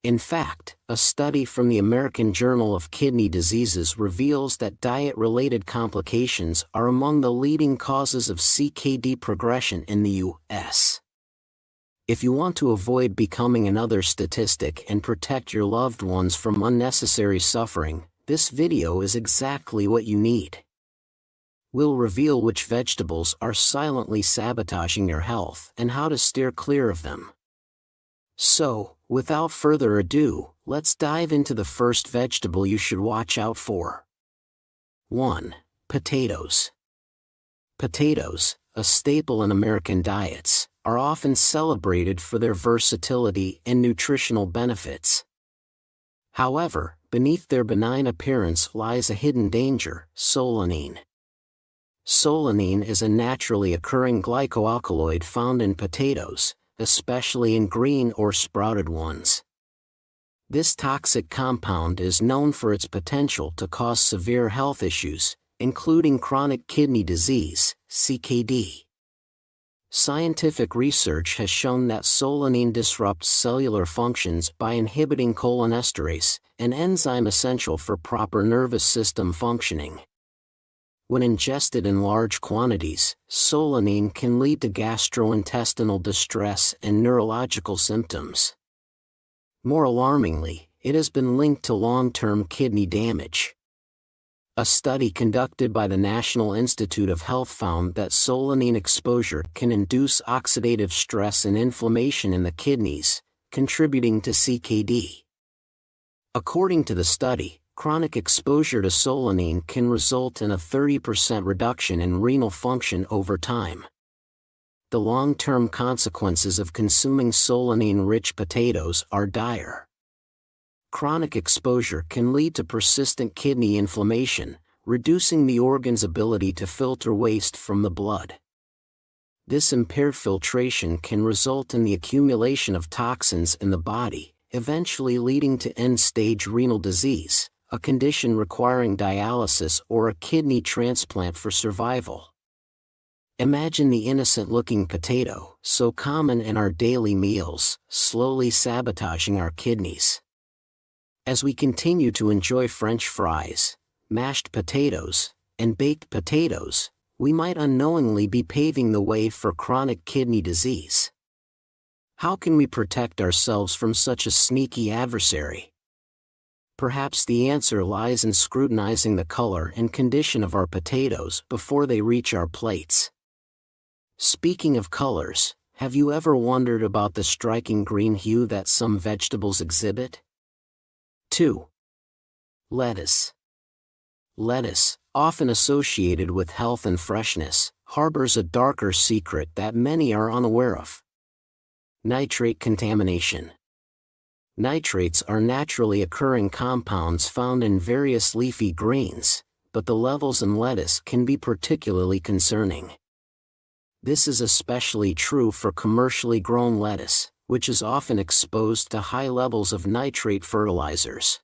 In fact, a study from the American Journal of Kidney Diseases reveals that diet-related complications are among the leading causes of CKD progression in the U.S. If you want to avoid becoming another statistic and protect your loved ones from unnecessary suffering, this video is exactly what you need. We'll reveal which vegetables are silently sabotaging your health and how to steer clear of them. So, without further ado, let's dive into the first vegetable you should watch out for. 1. Potatoes. Potatoes, a staple in American diets, are often celebrated for their versatility and nutritional benefits. However, beneath their benign appearance lies a hidden danger: solanine. Solanine is a naturally occurring glycoalkaloid found in potatoes, especially in green or sprouted ones. This toxic compound is known for its potential to cause severe health issues, including chronic kidney disease, CKD. Scientific research has shown that solanine disrupts cellular functions by inhibiting cholinesterase, an enzyme essential for proper nervous system functioning. When ingested in large quantities, solanine can lead to gastrointestinal distress and neurological symptoms. More alarmingly, it has been linked to long-term kidney damage. A study conducted by the National Institute of Health found that solanine exposure can induce oxidative stress and inflammation in the kidneys, contributing to CKD. According to the study, chronic exposure to solanine can result in a 30% reduction in renal function over time. The long-term consequences of consuming solanine-rich potatoes are dire. Chronic exposure can lead to persistent kidney inflammation, reducing the organ's ability to filter waste from the blood. This impaired filtration can result in the accumulation of toxins in the body, eventually leading to end-stage renal disease, a condition requiring dialysis or a kidney transplant for survival. Imagine the innocent-looking potato, so common in our daily meals, slowly sabotaging our kidneys. As we continue to enjoy French fries, mashed potatoes, and baked potatoes, we might unknowingly be paving the way for chronic kidney disease. How can we protect ourselves from such a sneaky adversary? Perhaps the answer lies in scrutinizing the color and condition of our potatoes before they reach our plates. Speaking of colors, have you ever wondered about the striking green hue that some vegetables exhibit? 2. Lettuce. Lettuce, often associated with health and freshness, harbors a darker secret that many are unaware of. Nitrate contamination. Nitrates are naturally occurring compounds found in various leafy greens, but the levels in lettuce can be particularly concerning. This is especially true for commercially grown lettuce, which is often exposed to high levels of nitrate fertilizers.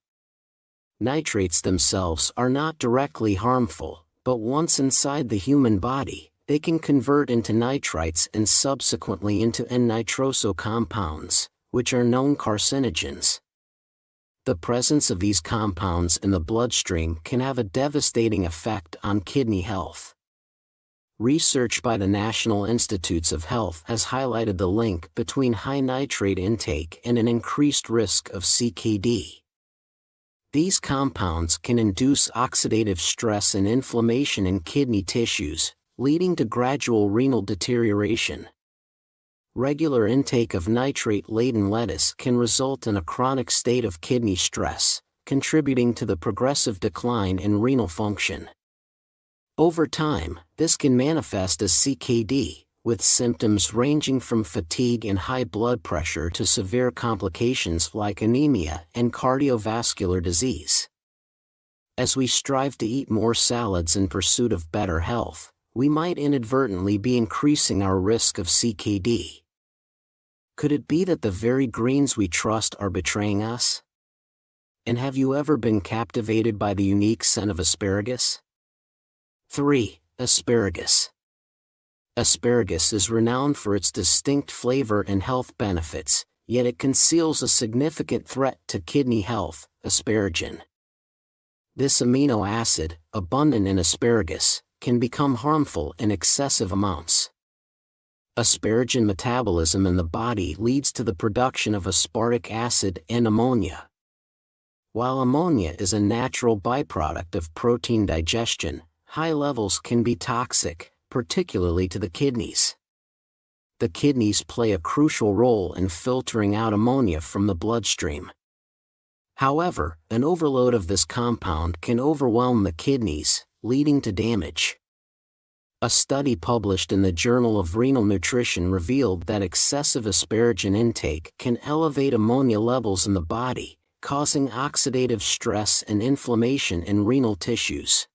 Nitrates themselves are not directly harmful, but once inside the human body, they can convert into nitrites and subsequently into N-nitroso compounds, which are known carcinogens. The presence of these compounds in the bloodstream can have a devastating effect on kidney health. Research by the National Institutes of Health has highlighted the link between high nitrate intake and an increased risk of CKD. These compounds can induce oxidative stress and inflammation in kidney tissues, leading to gradual renal deterioration. Regular intake of nitrate-laden lettuce can result in a chronic state of kidney stress, contributing to the progressive decline in renal function. Over time, this can manifest as CKD, with symptoms ranging from fatigue and high blood pressure to severe complications like anemia and cardiovascular disease. As we strive to eat more salads in pursuit of better health, we might inadvertently be increasing our risk of CKD. Could it be that the very greens we trust are betraying us? And have you ever been captivated by the unique scent of asparagus? 3. Asparagus. Asparagus is renowned for its distinct flavor and health benefits, yet it conceals a significant threat to kidney health: asparagine. This amino acid, abundant in asparagus, can become harmful in excessive amounts. Asparagine metabolism in the body leads to the production of aspartic acid and ammonia. While ammonia is a natural byproduct of protein digestion, high levels can be toxic, particularly to the kidneys. The kidneys play a crucial role in filtering out ammonia from the bloodstream. However, an overload of this compound can overwhelm the kidneys, leading to damage. A study published in the Journal of Renal Nutrition revealed that excessive asparagine intake can elevate ammonia levels in the body, causing oxidative stress and inflammation in renal tissues.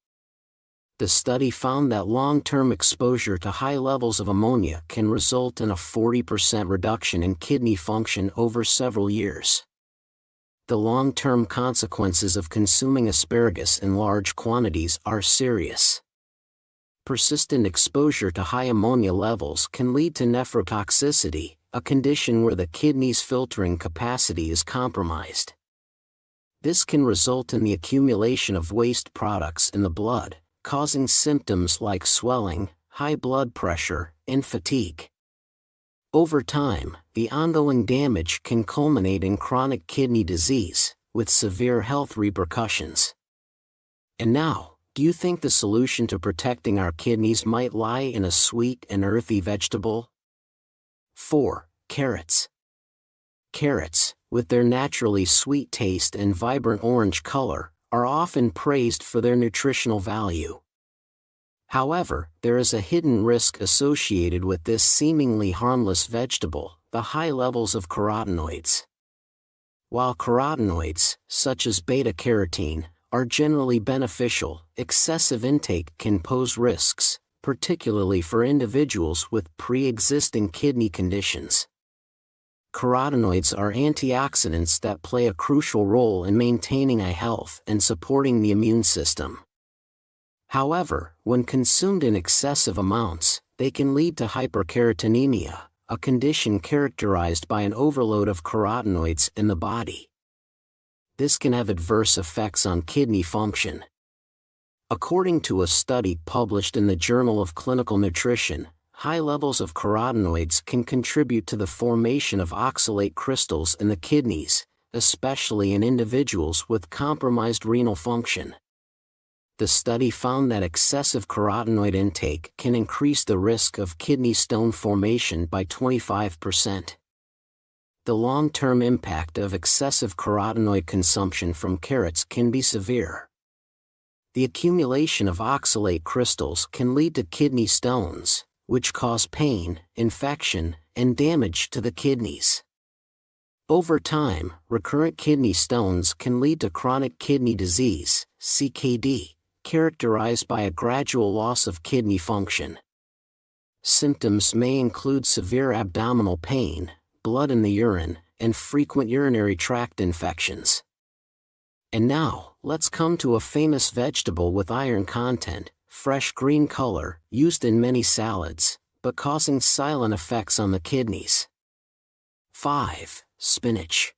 The study found that long-term exposure to high levels of ammonia can result in a 40% reduction in kidney function over several years. The long-term consequences of consuming asparagus in large quantities are serious. Persistent exposure to high ammonia levels can lead to nephrotoxicity, a condition where the kidney's filtering capacity is compromised. This can result in the accumulation of waste products in the blood, causing symptoms like swelling, high blood pressure, and fatigue. Over time, the ongoing damage can culminate in chronic kidney disease, with severe health repercussions. And now, do you think the solution to protecting our kidneys might lie in a sweet and earthy vegetable? 4. Carrots. Carrots, with their naturally sweet taste and vibrant orange color, are often praised for their nutritional value. However, there is a hidden risk associated with this seemingly harmless vegetable: the high levels of carotenoids. While carotenoids, such as beta-carotene, are generally beneficial, excessive intake can pose risks, particularly for individuals with pre-existing kidney conditions. Carotenoids are antioxidants that play a crucial role in maintaining eye health and supporting the immune system. However, when consumed in excessive amounts, they can lead to hypercarotenemia, a condition characterized by an overload of carotenoids in the body. This can have adverse effects on kidney function. According to a study published in the Journal of Clinical Nutrition, high levels of carotenoids can contribute to the formation of oxalate crystals in the kidneys, especially in individuals with compromised renal function. The study found that excessive carotenoid intake can increase the risk of kidney stone formation by 25%. The long-term impact of excessive carotenoid consumption from carrots can be severe. The accumulation of oxalate crystals can lead to kidney stones, which cause pain, infection, and damage to the kidneys. Over time, recurrent kidney stones can lead to chronic kidney disease, CKD, characterized by a gradual loss of kidney function. Symptoms may include severe abdominal pain, blood in the urine, and frequent urinary tract infections. And now, let's come to a famous vegetable with iron content: fresh green color, used in many salads, but causing silent effects on the kidneys. 5. Spinach.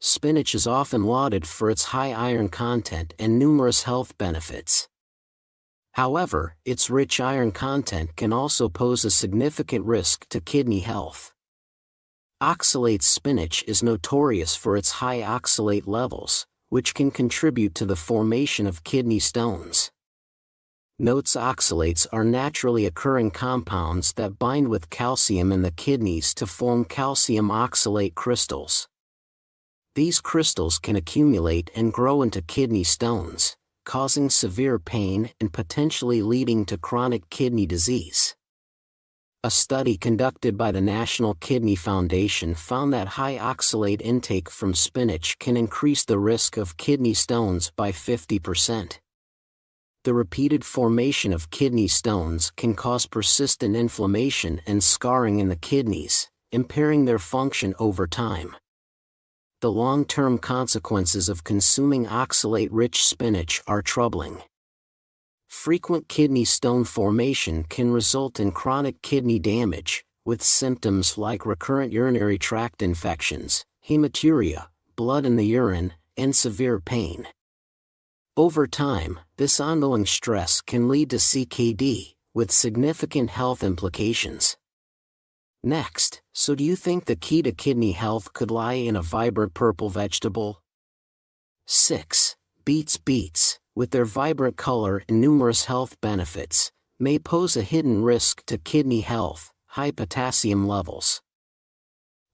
Spinach is often lauded for its high iron content and numerous health benefits. However, its rich iron content can also pose a significant risk to kidney health. Oxalate spinach is notorious for its high oxalate levels, which can contribute to the formation of kidney stones. Notes: oxalates are naturally occurring compounds that bind with calcium in the kidneys to form calcium oxalate crystals. These crystals can accumulate and grow into kidney stones, causing severe pain and potentially leading to chronic kidney disease. A study conducted by the National Kidney Foundation found that high oxalate intake from spinach can increase the risk of kidney stones by 50%. The repeated formation of kidney stones can cause persistent inflammation and scarring in the kidneys, impairing their function over time. The long-term consequences of consuming oxalate-rich spinach are troubling. Frequent kidney stone formation can result in chronic kidney damage, with symptoms like recurrent urinary tract infections, hematuria, blood in the urine, and severe pain. Over time, this ongoing stress can lead to CKD, with significant health implications. Next, so do you think the key to kidney health could lie in a vibrant purple vegetable? 6. Beets. Beets, with their vibrant color and numerous health benefits, may pose a hidden risk to kidney health: high potassium levels.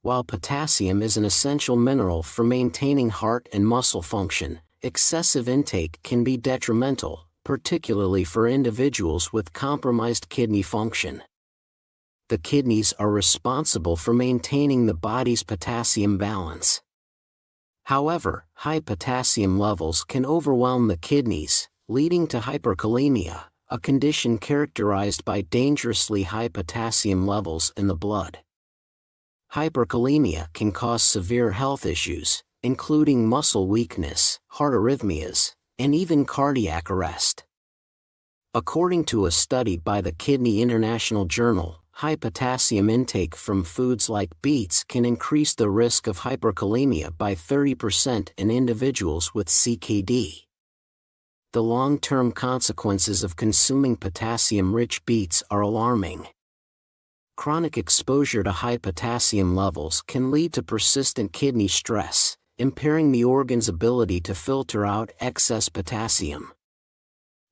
While potassium is an essential mineral for maintaining heart and muscle function, excessive intake can be detrimental, particularly for individuals with compromised kidney function. The kidneys are responsible for maintaining the body's potassium balance. However, high potassium levels can overwhelm the kidneys, leading to hyperkalemia, a condition characterized by dangerously high potassium levels in the blood. Hyperkalemia can cause severe health issues, including muscle weakness, heart arrhythmias, and even cardiac arrest. According to a study by the Kidney International Journal, high potassium intake from foods like beets can increase the risk of hyperkalemia by 30% in individuals with CKD. The long-term consequences of consuming potassium-rich beets are alarming. Chronic exposure to high potassium levels can lead to persistent kidney stress, impairing the organ's ability to filter out excess potassium.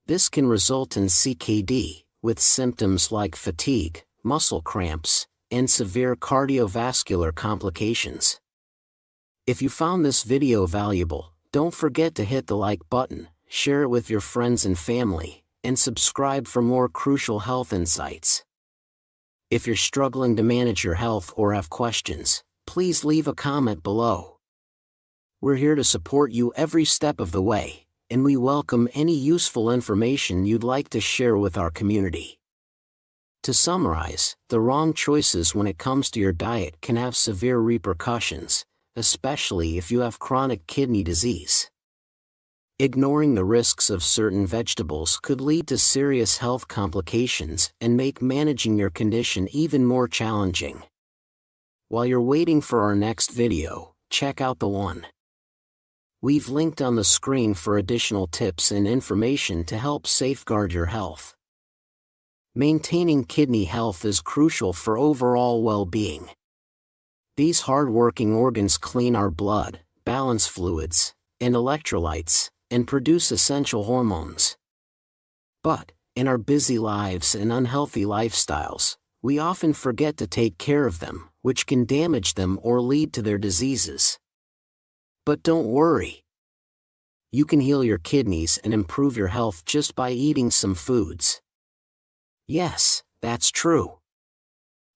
This can result in CKD, with symptoms like fatigue, muscle cramps, and severe cardiovascular complications. If you found this video valuable, don't forget to hit the like button, share it with your friends and family, and subscribe for more crucial health insights. If you're struggling to manage your health or have questions, please leave a comment below. We're here to support you every step of the way, and we welcome any useful information you'd like to share with our community. To summarize, the wrong choices when it comes to your diet can have severe repercussions, especially if you have chronic kidney disease. Ignoring the risks of certain vegetables could lead to serious health complications and make managing your condition even more challenging. While you're waiting for our next video, check out the one we've linked on the screen for additional tips and information to help safeguard your health. Maintaining kidney health is crucial for overall well-being. These hard-working organs clean our blood, balance fluids and electrolytes, and produce essential hormones. But, in our busy lives and unhealthy lifestyles, we often forget to take care of them, which can damage them or lead to their diseases. But don't worry. You can heal your kidneys and improve your health just by eating some foods. Yes, that's true.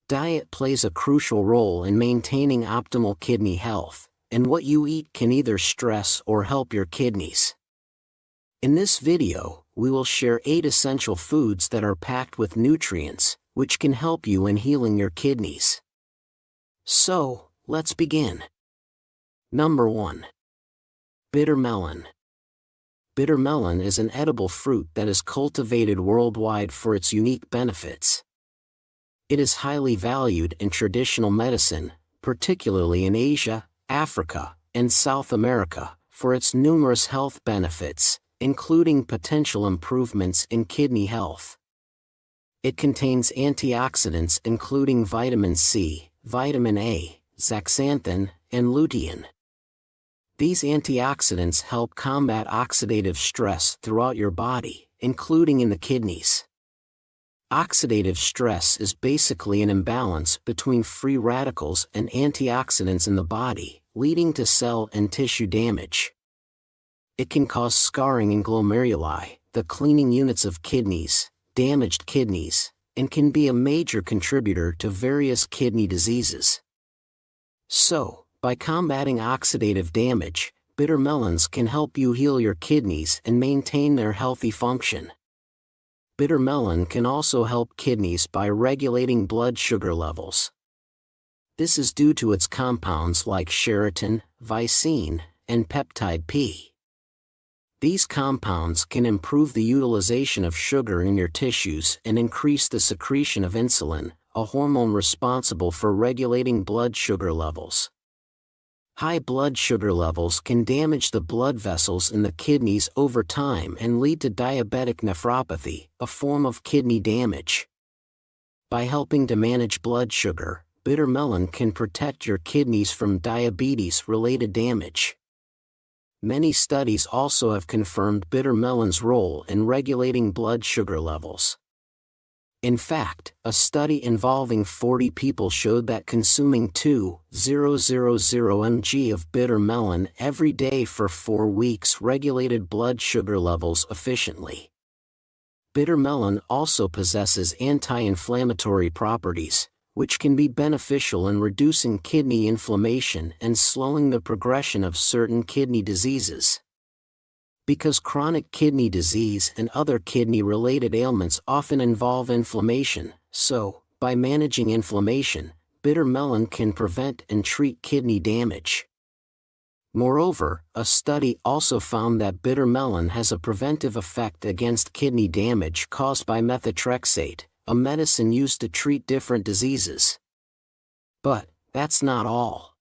Diet plays a crucial role in maintaining optimal kidney health, and what you eat can either stress or help your kidneys. In this video, we will share 8 essential foods that are packed with nutrients, which can help you in healing your kidneys. So, let's begin. Number 1. Bitter melon. Bitter melon is an edible fruit that is cultivated worldwide for its unique benefits. It is highly valued in traditional medicine, particularly in Asia, Africa, and South America, for its numerous health benefits, including potential improvements in kidney health. It contains antioxidants including vitamin C, vitamin A, zeaxanthin, and lutein. These antioxidants help combat oxidative stress throughout your body, including in the kidneys. Oxidative stress is basically an imbalance between free radicals and antioxidants in the body, leading to cell and tissue damage. It can cause scarring in glomeruli, the cleaning units of kidneys, damaged kidneys, and can be a major contributor to various kidney diseases. So, by combating oxidative damage, bitter melons can help you heal your kidneys and maintain their healthy function. Bitter melon can also help kidneys by regulating blood sugar levels. This is due to its compounds like cheratin, visine, and peptide P. These compounds can improve the utilization of sugar in your tissues and increase the secretion of insulin, a hormone responsible for regulating blood sugar levels. High blood sugar levels can damage the blood vessels in the kidneys over time and lead to diabetic nephropathy, a form of kidney damage. By helping to manage blood sugar, bitter melon can protect your kidneys from diabetes-related damage. Many studies also have confirmed bitter melon's role in regulating blood sugar levels. In fact, a study involving 40 people showed that consuming 2,000 mg of bitter melon every day for 4 weeks regulated blood sugar levels efficiently. Bitter melon also possesses anti-inflammatory properties, which can be beneficial in reducing kidney inflammation and slowing the progression of certain kidney diseases. Because chronic kidney disease and other kidney-related ailments often involve inflammation, so, by managing inflammation, bitter melon can prevent and treat kidney damage. Moreover, a study also found that bitter melon has a preventive effect against kidney damage caused by methotrexate, a medicine used to treat different diseases. But that's not all.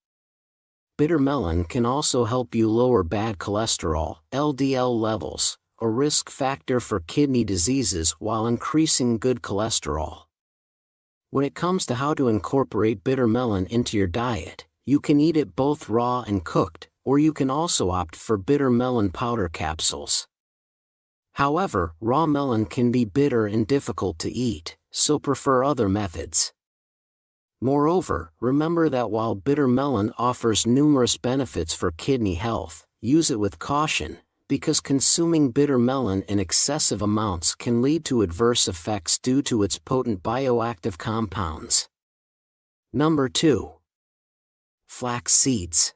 Bitter melon can also help you lower bad cholesterol, LDL levels, a risk factor for kidney diseases while increasing good cholesterol. When it comes to how to incorporate bitter melon into your diet, you can eat it both raw and cooked, or you can also opt for bitter melon powder capsules. However, raw melon can be bitter and difficult to eat, so prefer other methods. Moreover, remember that while bitter melon offers numerous benefits for kidney health, use it with caution, because consuming bitter melon in excessive amounts can lead to adverse effects due to its potent bioactive compounds. Number 2. Flax seeds.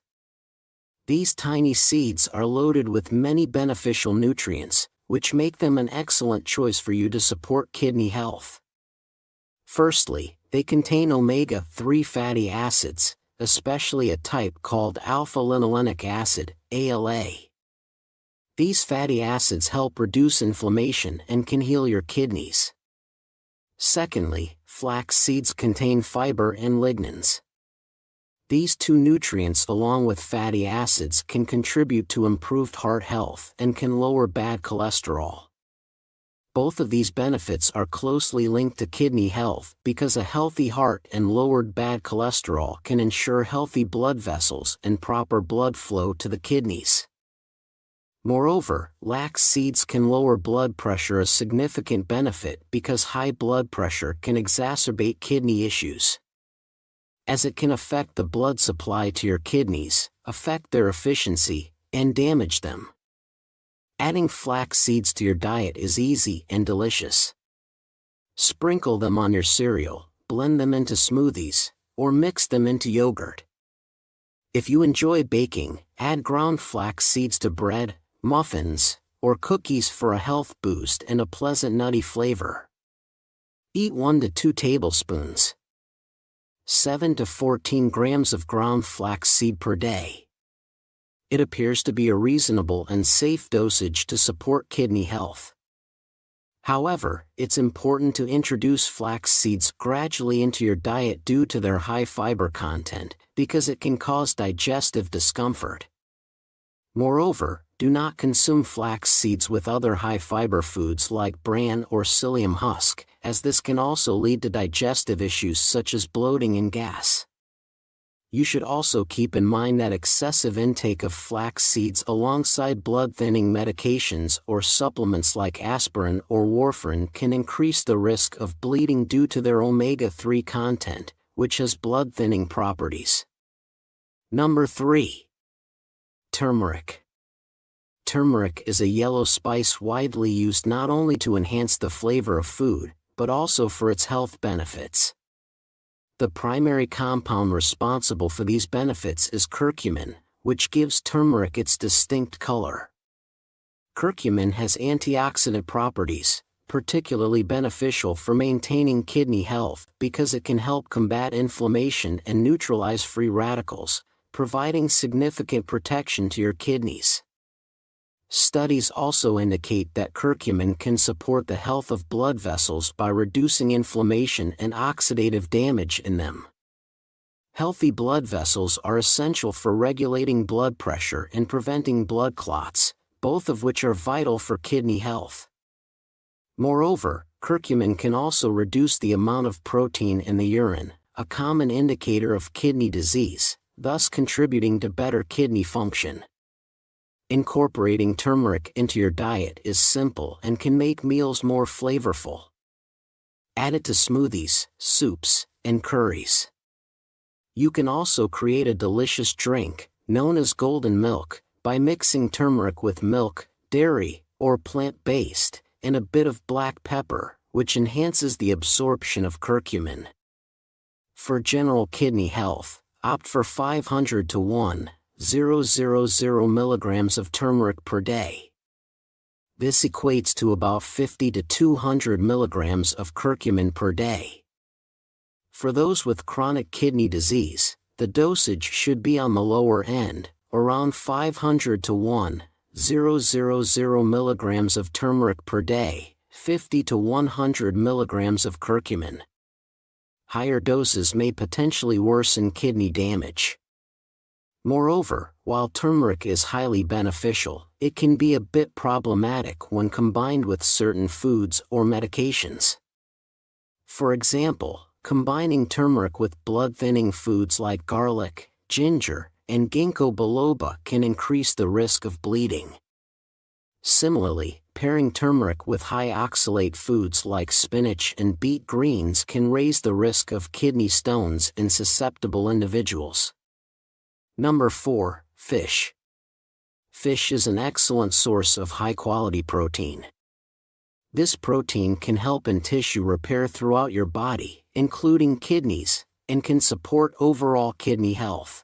These tiny seeds are loaded with many beneficial nutrients, which make them an excellent choice for you to support kidney health. Firstly, they contain omega-3 fatty acids, especially a type called alpha-linolenic acid, ALA. These fatty acids help reduce inflammation and can heal your kidneys. Secondly, flax seeds contain fiber and lignans. These two nutrients along with fatty acids can contribute to improved heart health and can lower bad cholesterol. Both of these benefits are closely linked to kidney health because a healthy heart and lowered bad cholesterol can ensure healthy blood vessels and proper blood flow to the kidneys. Moreover, flax seeds can lower blood pressure, a significant benefit because high blood pressure can exacerbate kidney issues, as it can affect the blood supply to your kidneys, affect their efficiency, and damage them. Adding flax seeds to your diet is easy and delicious. Sprinkle them on your cereal, blend them into smoothies, or mix them into yogurt. If you enjoy baking, add ground flax seeds to bread, muffins, or cookies for a health boost and a pleasant nutty flavor. Eat 1 to 2 tablespoons. 7 to 14 grams of ground flax seed per day. It appears to be a reasonable and safe dosage to support kidney health. However, it's important to introduce flax seeds gradually into your diet due to their high fiber content, because it can cause digestive discomfort. Moreover, do not consume flax seeds with other high-fiber foods like bran or psyllium husk, as this can also lead to digestive issues such as bloating and gas. You should also keep in mind that excessive intake of flax seeds alongside blood-thinning medications or supplements like aspirin or warfarin can increase the risk of bleeding due to their omega-3 content, which has blood-thinning properties. Number 3. Turmeric. Turmeric is a yellow spice widely used not only to enhance the flavor of food, but also for its health benefits. The primary compound responsible for these benefits is curcumin, which gives turmeric its distinct color. Curcumin has antioxidant properties, particularly beneficial for maintaining kidney health because it can help combat inflammation and neutralize free radicals, providing significant protection to your kidneys. Studies also indicate that curcumin can support the health of blood vessels by reducing inflammation and oxidative damage in them. Healthy blood vessels are essential for regulating blood pressure and preventing blood clots, both of which are vital for kidney health. Moreover, curcumin can also reduce the amount of protein in the urine, a common indicator of kidney disease, thus contributing to better kidney function. Incorporating turmeric into your diet is simple and can make meals more flavorful. Add it to smoothies, soups, and curries. You can also create a delicious drink, known as golden milk, by mixing turmeric with milk, dairy, or plant-based, and a bit of black pepper, which enhances the absorption of curcumin. For general kidney health, opt for 500 to 1,000 milligrams of turmeric per day. This equates to about 50 to 200 milligrams of curcumin per day. For those with chronic kidney disease, the dosage should be on the lower end, around 500 to 1,000 milligrams of turmeric per day, 50 to 100 milligrams of curcumin. Higher doses may potentially worsen kidney damage. Moreover, while turmeric is highly beneficial, it can be a bit problematic when combined with certain foods or medications. For example, combining turmeric with blood-thinning foods like garlic, ginger, and ginkgo biloba can increase the risk of bleeding. Similarly, pairing turmeric with high oxalate foods like spinach and beet greens can raise the risk of kidney stones in susceptible individuals. Number 4. Fish. Fish is an excellent source of high-quality protein. This protein can help in tissue repair throughout your body, including kidneys, and can support overall kidney health.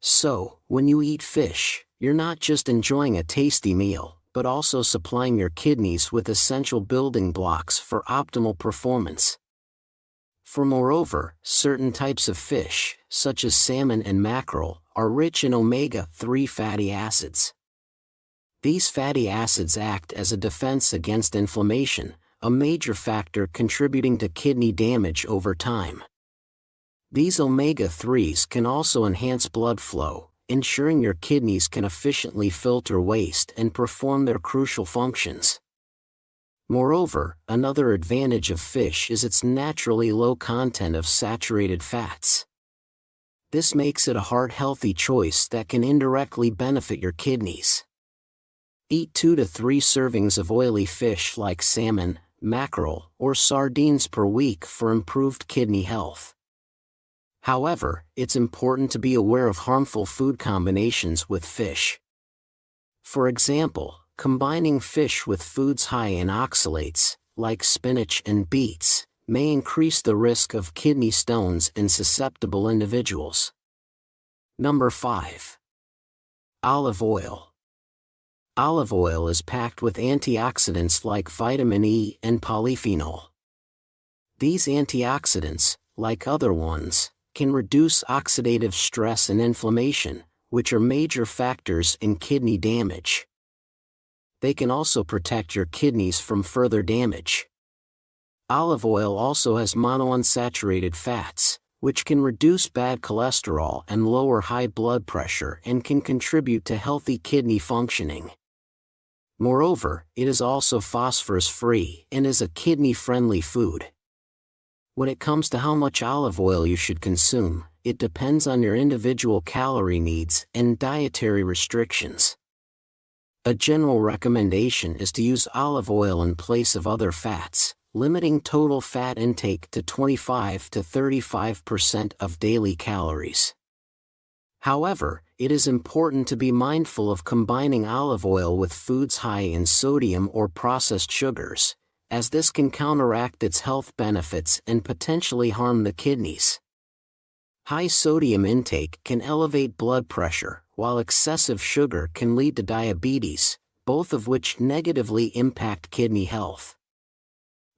So, when you eat fish, you're not just enjoying a tasty meal, but also supplying your kidneys with essential building blocks for optimal performance. Moreover, certain types of fish, such as salmon and mackerel, are rich in omega-3 fatty acids. These fatty acids act as a defense against inflammation, a major factor contributing to kidney damage over time. These omega-3s can also enhance blood flow, ensuring your kidneys can efficiently filter waste and perform their crucial functions. Moreover, another advantage of fish is its naturally low content of saturated fats. This makes it a heart-healthy choice that can indirectly benefit your kidneys. Eat 2 to 3 servings of oily fish like salmon, mackerel, or sardines per week for improved kidney health. However, it's important to be aware of harmful food combinations with fish. For example, combining fish with foods high in oxalates, like spinach and beets, may increase the risk of kidney stones in susceptible individuals. Number 5. Olive oil. Olive oil is packed with antioxidants like vitamin E and polyphenol. These antioxidants, like other ones, can reduce oxidative stress and inflammation, which are major factors in kidney damage. They can also protect your kidneys from further damage. Olive oil also has monounsaturated fats, which can reduce bad cholesterol and lower high blood pressure and can contribute to healthy kidney functioning. Moreover, it is also phosphorus-free and is a kidney-friendly food. When it comes to how much olive oil you should consume, it depends on your individual calorie needs and dietary restrictions. A general recommendation is to use olive oil in place of other fats, limiting total fat intake to 25 to 35% of daily calories. However, it is important to be mindful of combining olive oil with foods high in sodium or processed sugars, as this can counteract its health benefits and potentially harm the kidneys. High sodium intake can elevate blood pressure, while excessive sugar can lead to diabetes, both of which negatively impact kidney health.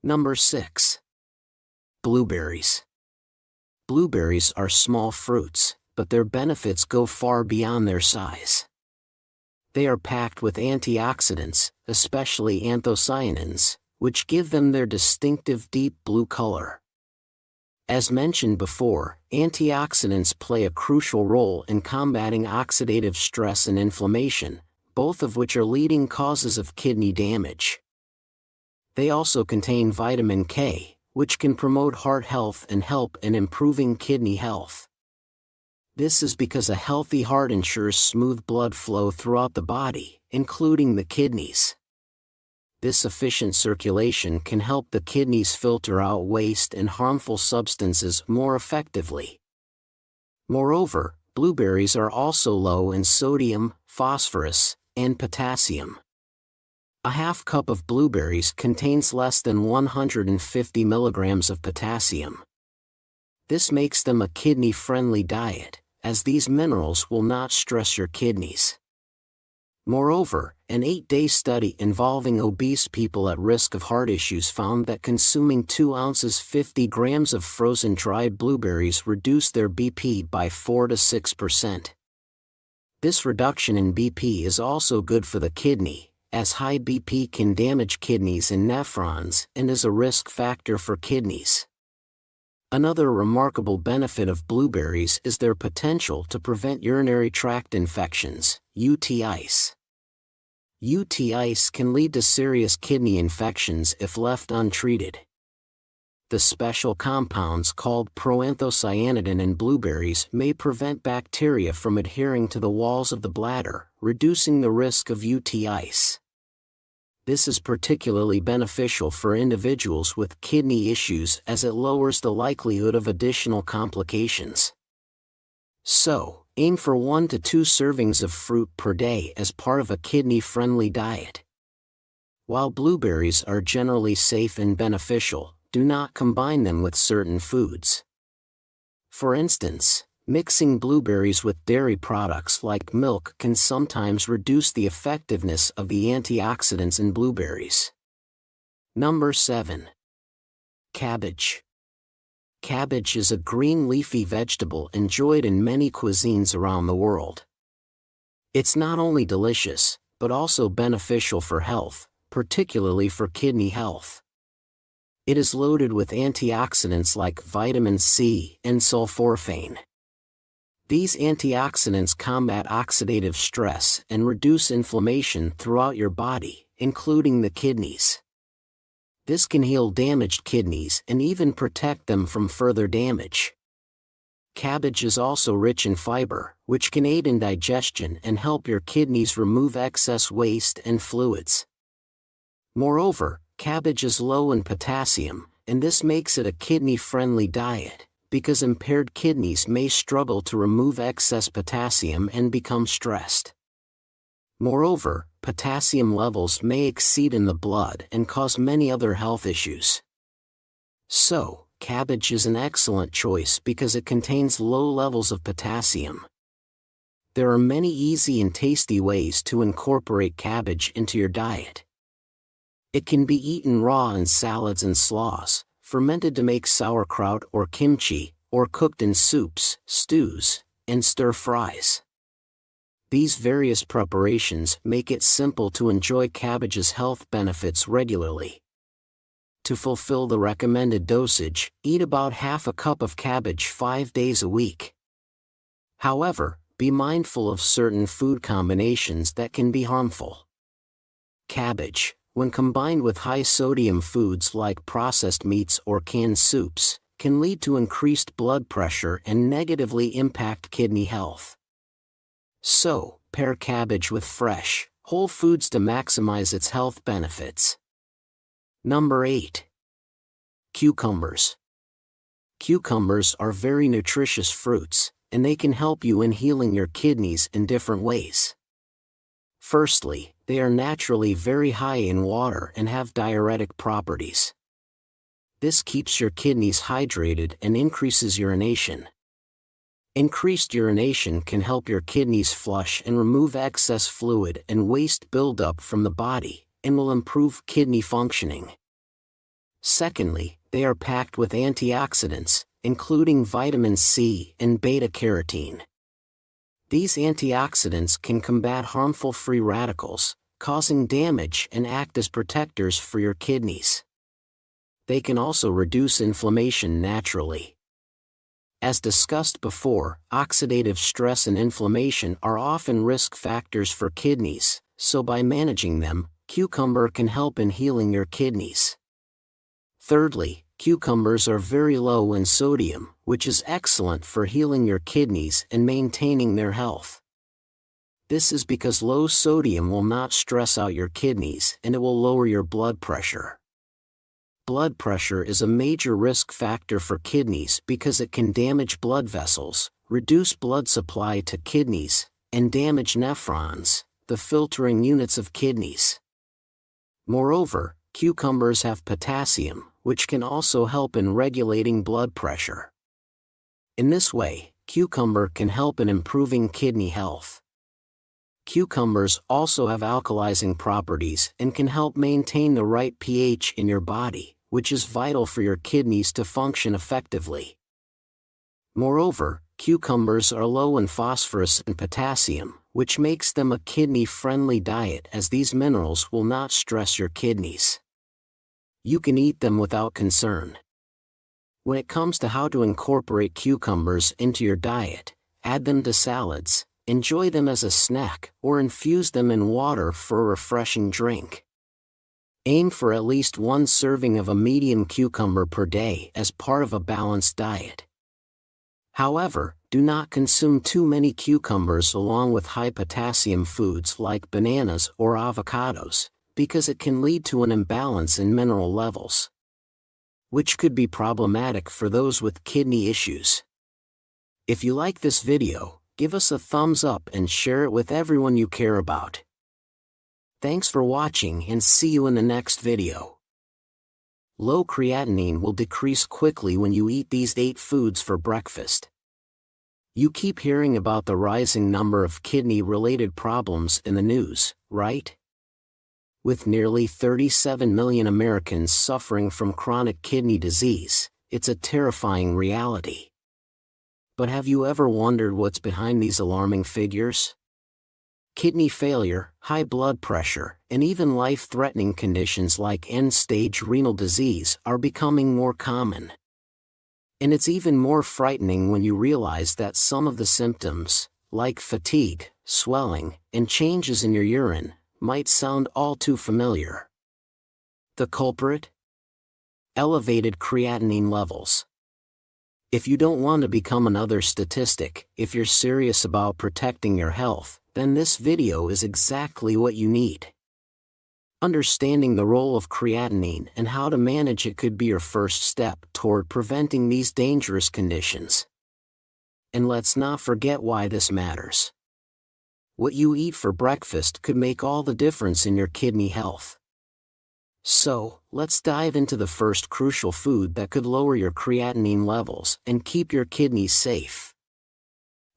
Number 6. Blueberries. Blueberries are small fruits, but their benefits go far beyond their size. They are packed with antioxidants, especially anthocyanins, which give them their distinctive deep blue color. As mentioned before, antioxidants play a crucial role in combating oxidative stress and inflammation, both of which are leading causes of kidney damage. They also contain vitamin K, which can promote heart health and help in improving kidney health. This is because a healthy heart ensures smooth blood flow throughout the body, including the kidneys. This efficient circulation can help the kidneys filter out waste and harmful substances more effectively. Moreover, blueberries are also low in sodium, phosphorus, and potassium. A half cup of blueberries contains less than 150 milligrams of potassium. This makes them a kidney-friendly diet, as these minerals will not stress your kidneys. Moreover, an 8-day study involving obese people at risk of heart issues found that consuming 2 ounces 50 grams of frozen dried blueberries reduced their BP by 4 to 6%. This reduction in BP is also good for the kidney, as high BP can damage kidneys and nephrons and is a risk factor for kidneys. Another remarkable benefit of blueberries is their potential to prevent urinary tract infections, UTIs. UTIs can lead to serious kidney infections if left untreated. The special compounds called proanthocyanidin in blueberries may prevent bacteria from adhering to the walls of the bladder, reducing the risk of UTIs. This is particularly beneficial for individuals with kidney issues as it lowers the likelihood of additional complications. So, aim for 1 to 2 servings of fruit per day as part of a kidney-friendly diet. While blueberries are generally safe and beneficial, do not combine them with certain foods. For instance, mixing blueberries with dairy products like milk can sometimes reduce the effectiveness of the antioxidants in blueberries. Number 7. Cabbage. Cabbage is a green leafy vegetable enjoyed in many cuisines around the world. It's not only delicious, but also beneficial for health, particularly for kidney health. It is loaded with antioxidants like vitamin C and sulforaphane. These antioxidants combat oxidative stress and reduce inflammation throughout your body, including the kidneys. This can heal damaged kidneys and even protect them from further damage. Cabbage is also rich in fiber, which can aid in digestion and help your kidneys remove excess waste and fluids. Moreover, cabbage is low in potassium, and this makes it a kidney-friendly diet, because impaired kidneys may struggle to remove excess potassium and become stressed. Moreover, potassium levels may exceed in the blood and cause many other health issues. So, cabbage is an excellent choice because it contains low levels of potassium. There are many easy and tasty ways to incorporate cabbage into your diet. It can be eaten raw in salads and slaws, fermented to make sauerkraut or kimchi, or cooked in soups, stews, and stir-fries. These various preparations make it simple to enjoy cabbage's health benefits regularly. To fulfill the recommended dosage, eat about half a cup of cabbage 5 days a week. However, be mindful of certain food combinations that can be harmful. Cabbage, when combined with high-sodium foods like processed meats or canned soups, can lead to increased blood pressure and negatively impact kidney health. So, pair cabbage with fresh, whole foods to maximize its health benefits. Number 8. Cucumbers. Cucumbers are very nutritious fruits, and they can help you in healing your kidneys in different ways. Firstly, they are naturally very high in water and have diuretic properties. This keeps your kidneys hydrated and increases urination. Increased urination can help your kidneys flush and remove excess fluid and waste buildup from the body, and will improve kidney functioning. Secondly, they are packed with antioxidants, including vitamin C and beta-carotene. These antioxidants can combat harmful free radicals, causing damage and act as protectors for your kidneys. They can also reduce inflammation naturally. As discussed before, oxidative stress and inflammation are often risk factors for kidneys, so by managing them, cucumber can help in healing your kidneys. Thirdly, cucumbers are very low in sodium, which is excellent for healing your kidneys and maintaining their health. This is because low sodium will not stress out your kidneys and it will lower your blood pressure. Blood pressure is a major risk factor for kidneys because it can damage blood vessels, reduce blood supply to kidneys, and damage nephrons, the filtering units of kidneys. Moreover, cucumbers have potassium, which can also help in regulating blood pressure. In this way, cucumber can help in improving kidney health. Cucumbers also have alkalizing properties and can help maintain the right pH in your body, which is vital for your kidneys to function effectively. Moreover, cucumbers are low in phosphorus and potassium, which makes them a kidney-friendly diet as these minerals will not stress your kidneys. You can eat them without concern. When it comes to how to incorporate cucumbers into your diet, add them to salads, enjoy them as a snack, or infuse them in water for a refreshing drink. Aim for at least 1 serving of a medium cucumber per day as part of a balanced diet. However, do not consume too many cucumbers along with high potassium foods like bananas or avocados, because it can lead to an imbalance in mineral levels, which could be problematic for those with kidney issues. If you like this video, give us a thumbs up and share it with everyone you care about. Thanks for watching and see you in the next video. Low creatinine will decrease quickly when you eat these 8 foods for breakfast. You keep hearing about the rising number of kidney-related problems in the news, right? With nearly 37 million Americans suffering from chronic kidney disease, it's a terrifying reality. But have you ever wondered what's behind these alarming figures? Kidney failure, high blood pressure, and even life-threatening conditions like end-stage renal disease are becoming more common. And it's even more frightening when you realize that some of the symptoms, like fatigue, swelling, and changes in your urine, might sound all too familiar. The culprit? Elevated creatinine levels. If you don't want to become another statistic, if you're serious about protecting your health, then this video is exactly what you need. Understanding the role of creatinine and how to manage it could be your first step toward preventing these dangerous conditions. And let's not forget why this matters. What you eat for breakfast could make all the difference in your kidney health. So, let's dive into the first crucial food that could lower your creatinine levels and keep your kidneys safe.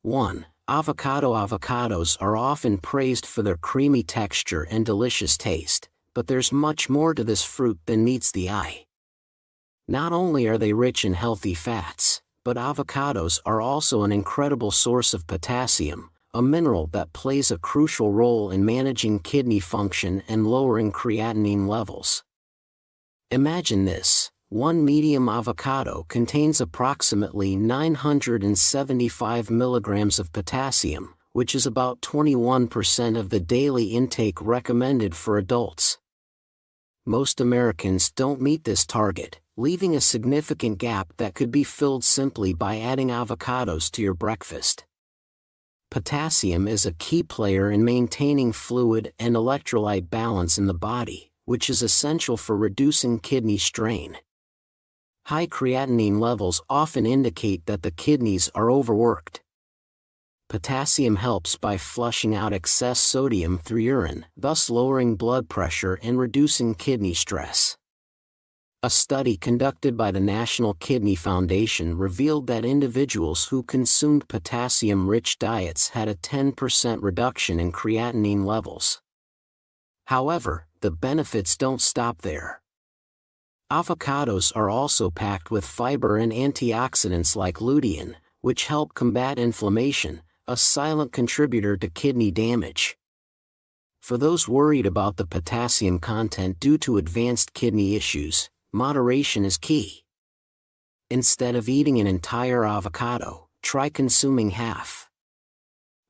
1. Avocado. Avocados are often praised for their creamy texture and delicious taste, but there's much more to this fruit than meets the eye. Not only are they rich in healthy fats, but avocados are also an incredible source of potassium, a mineral that plays a crucial role in managing kidney function and lowering creatinine levels. Imagine this: 1 medium avocado contains approximately 975 milligrams of potassium, which is about 21% of the daily intake recommended for adults. Most Americans don't meet this target, leaving a significant gap that could be filled simply by adding avocados to your breakfast. Potassium is a key player in maintaining fluid and electrolyte balance in the body, which is essential for reducing kidney strain. High creatinine levels often indicate that the kidneys are overworked. Potassium helps by flushing out excess sodium through urine, thus lowering blood pressure and reducing kidney stress. A study conducted by the National Kidney Foundation revealed that individuals who consumed potassium-rich diets had a 10% reduction in creatinine levels. However, the benefits don't stop there. Avocados are also packed with fiber and antioxidants like lutein, which help combat inflammation, a silent contributor to kidney damage. For those worried about the potassium content due to advanced kidney issues, moderation is key. Instead of eating an entire avocado, try consuming half.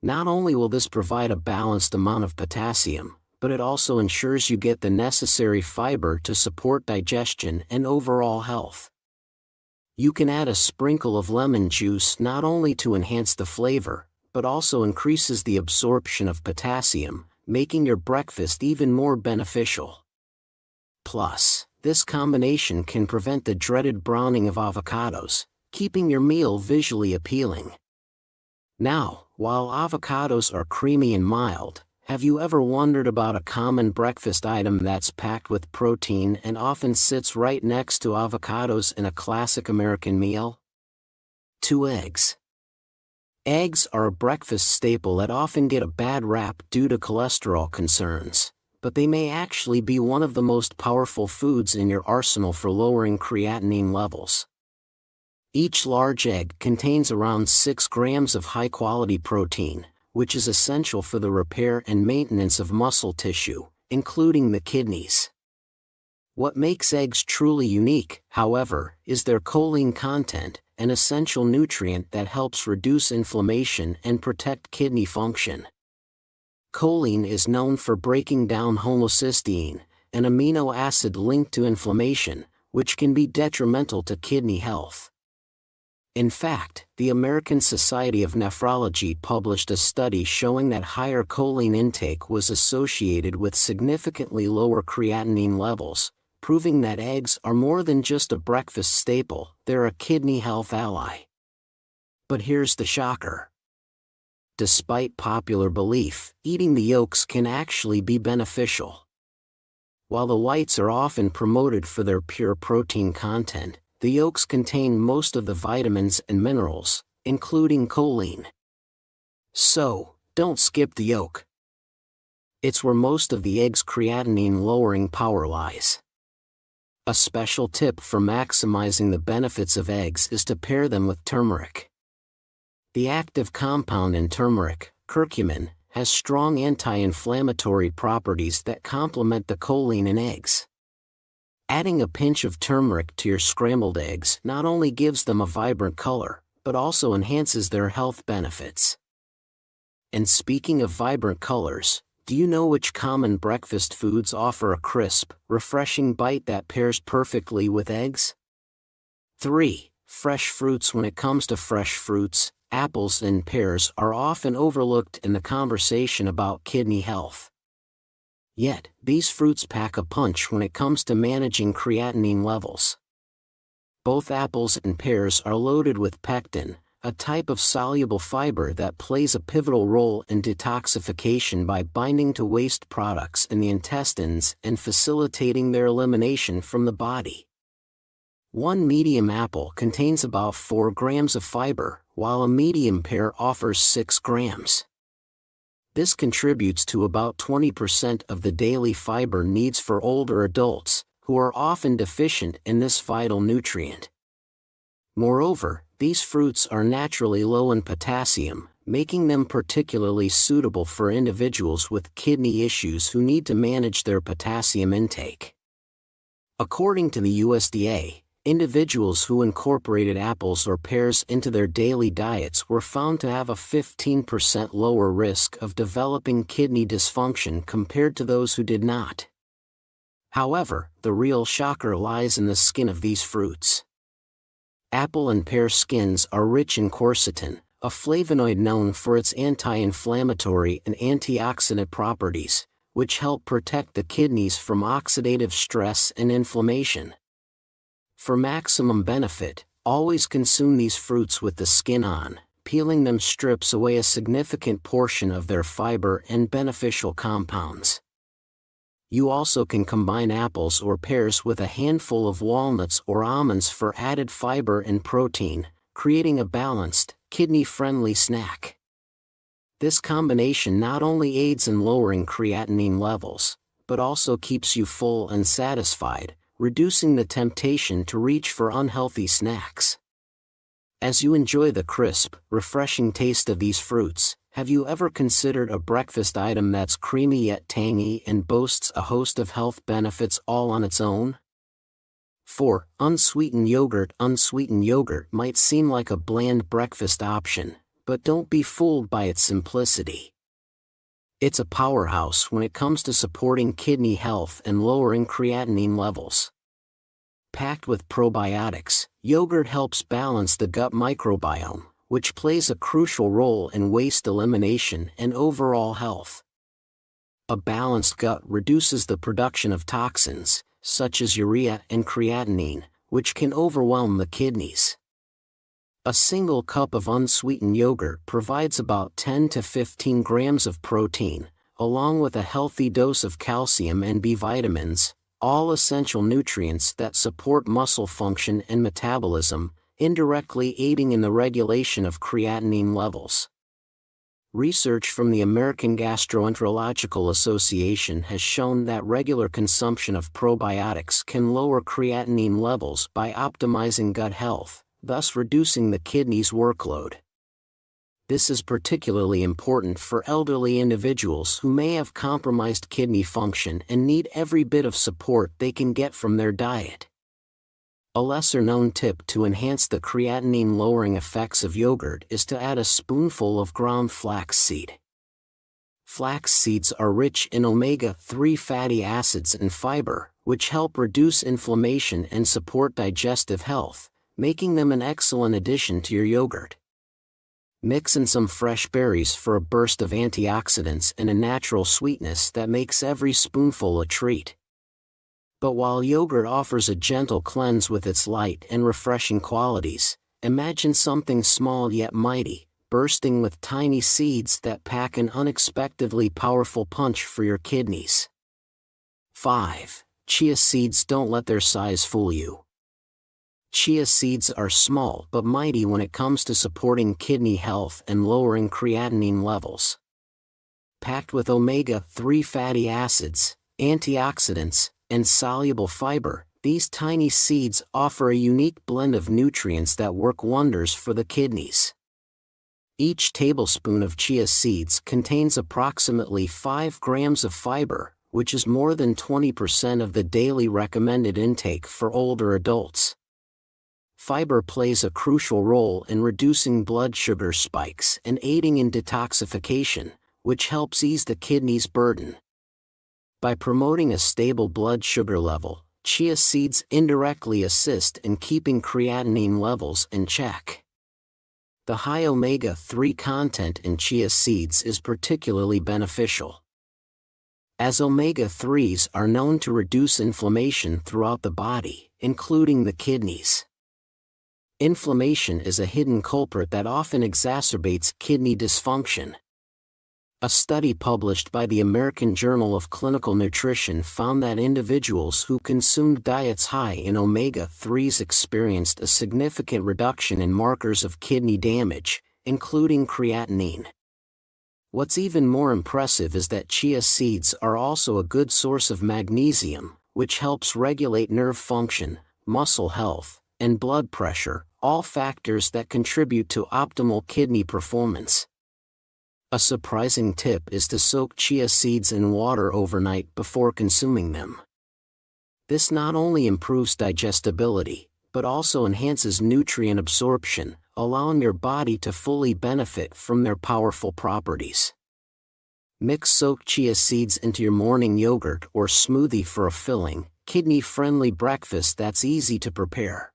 Not only will this provide a balanced amount of potassium, but it also ensures you get the necessary fiber to support digestion and overall health. You can add a sprinkle of lemon juice not only to enhance the flavor, but also increases the absorption of potassium, making your breakfast even more beneficial. Plus, this combination can prevent the dreaded browning of avocados, keeping your meal visually appealing. Now, while avocados are creamy and mild, have you ever wondered about a common breakfast item that's packed with protein and often sits right next to avocados in a classic American meal? 2 eggs. Eggs are a breakfast staple that often get a bad rap due to cholesterol concerns, but they may actually be one of the most powerful foods in your arsenal for lowering creatinine levels. Each large egg contains around 6 grams of high-quality protein, which is essential for the repair and maintenance of muscle tissue, including the kidneys. What makes eggs truly unique, however, is their choline content, an essential nutrient that helps reduce inflammation and protect kidney function. Choline is known for breaking down homocysteine, an amino acid linked to inflammation, which can be detrimental to kidney health. In fact, the American Society of Nephrology published a study showing that higher choline intake was associated with significantly lower creatinine levels, proving that eggs are more than just a breakfast staple, they're a kidney health ally. But here's the shocker. Despite popular belief, eating the yolks can actually be beneficial. While the whites are often promoted for their pure protein content, the yolks contain most of the vitamins and minerals, including choline. So, don't skip the yolk. It's where most of the egg's creatinine-lowering power lies. A special tip for maximizing the benefits of eggs is to pair them with turmeric. The active compound in turmeric, curcumin, has strong anti-inflammatory properties that complement the choline in eggs. Adding a pinch of turmeric to your scrambled eggs not only gives them a vibrant color, but also enhances their health benefits. And speaking of vibrant colors, do you know which common breakfast foods offer a crisp, refreshing bite that pairs perfectly with eggs? 3. Fresh fruits. When it comes to fresh fruits, apples and pears are often overlooked in the conversation about kidney health. Yet, these fruits pack a punch when it comes to managing creatinine levels. Both apples and pears are loaded with pectin, a type of soluble fiber that plays a pivotal role in detoxification by binding to waste products in the intestines and facilitating their elimination from the body. One medium apple contains about 4 grams of fiber, while a medium pear offers 6 grams. This contributes to about 20% of the daily fiber needs for older adults, who are often deficient in this vital nutrient. Moreover, these fruits are naturally low in potassium, making them particularly suitable for individuals with kidney issues who need to manage their potassium intake. According to the USDA, individuals who incorporated apples or pears into their daily diets were found to have a 15% lower risk of developing kidney dysfunction compared to those who did not. However, the real shocker lies in the skin of these fruits. Apple and pear skins are rich in quercetin, a flavonoid known for its anti-inflammatory and antioxidant properties, which help protect the kidneys from oxidative stress and inflammation. For maximum benefit, always consume these fruits with the skin on. Peeling them strips away a significant portion of their fiber and beneficial compounds. You also can combine apples or pears with a handful of walnuts or almonds for added fiber and protein, creating a balanced, kidney-friendly snack. This combination not only aids in lowering creatinine levels, but also keeps you full and satisfied, reducing the temptation to reach for unhealthy snacks. As you enjoy the crisp, refreshing taste of these fruits, have you ever considered a breakfast item that's creamy yet tangy and boasts a host of health benefits all on its own? 4. Unsweetened yogurt. Unsweetened yogurt might seem like a bland breakfast option, but don't be fooled by its simplicity. It's a powerhouse when it comes to supporting kidney health and lowering creatinine levels. Packed with probiotics, yogurt helps balance the gut microbiome, which plays a crucial role in waste elimination and overall health. A balanced gut reduces the production of toxins, such as urea and creatinine, which can overwhelm the kidneys. A single cup of unsweetened yogurt provides about 10 to 15 grams of protein, along with a healthy dose of calcium and B vitamins, all essential nutrients that support muscle function and metabolism, indirectly aiding in the regulation of creatinine levels. Research from the American Gastroenterological Association has shown that regular consumption of probiotics can lower creatinine levels by optimizing gut health, thus reducing the kidney's workload. This is particularly important for elderly individuals who may have compromised kidney function and need every bit of support they can get from their diet. A lesser-known tip to enhance the creatinine-lowering effects of yogurt is to add a spoonful of ground flaxseed. Flax seeds are rich in omega-3 fatty acids and fiber, which help reduce inflammation and support digestive health, making them an excellent addition to your yogurt. Mix in some fresh berries for a burst of antioxidants and a natural sweetness that makes every spoonful a treat. But while yogurt offers a gentle cleanse with its light and refreshing qualities, imagine something small yet mighty, bursting with tiny seeds that pack an unexpectedly powerful punch for your kidneys. 5. Chia seeds. Don't let their size fool you. Chia seeds are small but mighty when it comes to supporting kidney health and lowering creatinine levels. Packed with omega-3 fatty acids, antioxidants, and soluble fiber, these tiny seeds offer a unique blend of nutrients that work wonders for the kidneys. Each tablespoon of chia seeds contains approximately 5 grams of fiber, which is more than 20% of the daily recommended intake for older adults. Fiber plays a crucial role in reducing blood sugar spikes and aiding in detoxification, which helps ease the kidney's burden. By promoting a stable blood sugar level, chia seeds indirectly assist in keeping creatinine levels in check. The high omega-3 content in chia seeds is particularly beneficial, as omega-3s are known to reduce inflammation throughout the body, including the kidneys. Inflammation is a hidden culprit that often exacerbates kidney dysfunction. A study published by the American Journal of Clinical Nutrition found that individuals who consumed diets high in omega-3s experienced a significant reduction in markers of kidney damage, including creatinine. What's even more impressive is that chia seeds are also a good source of magnesium, which helps regulate nerve function, muscle health, and blood pressure, all factors that contribute to optimal kidney performance. A surprising tip is to soak chia seeds in water overnight before consuming them. This not only improves digestibility, but also enhances nutrient absorption, allowing your body to fully benefit from their powerful properties. Mix soaked chia seeds into your morning yogurt or smoothie for a filling, kidney-friendly breakfast that's easy to prepare.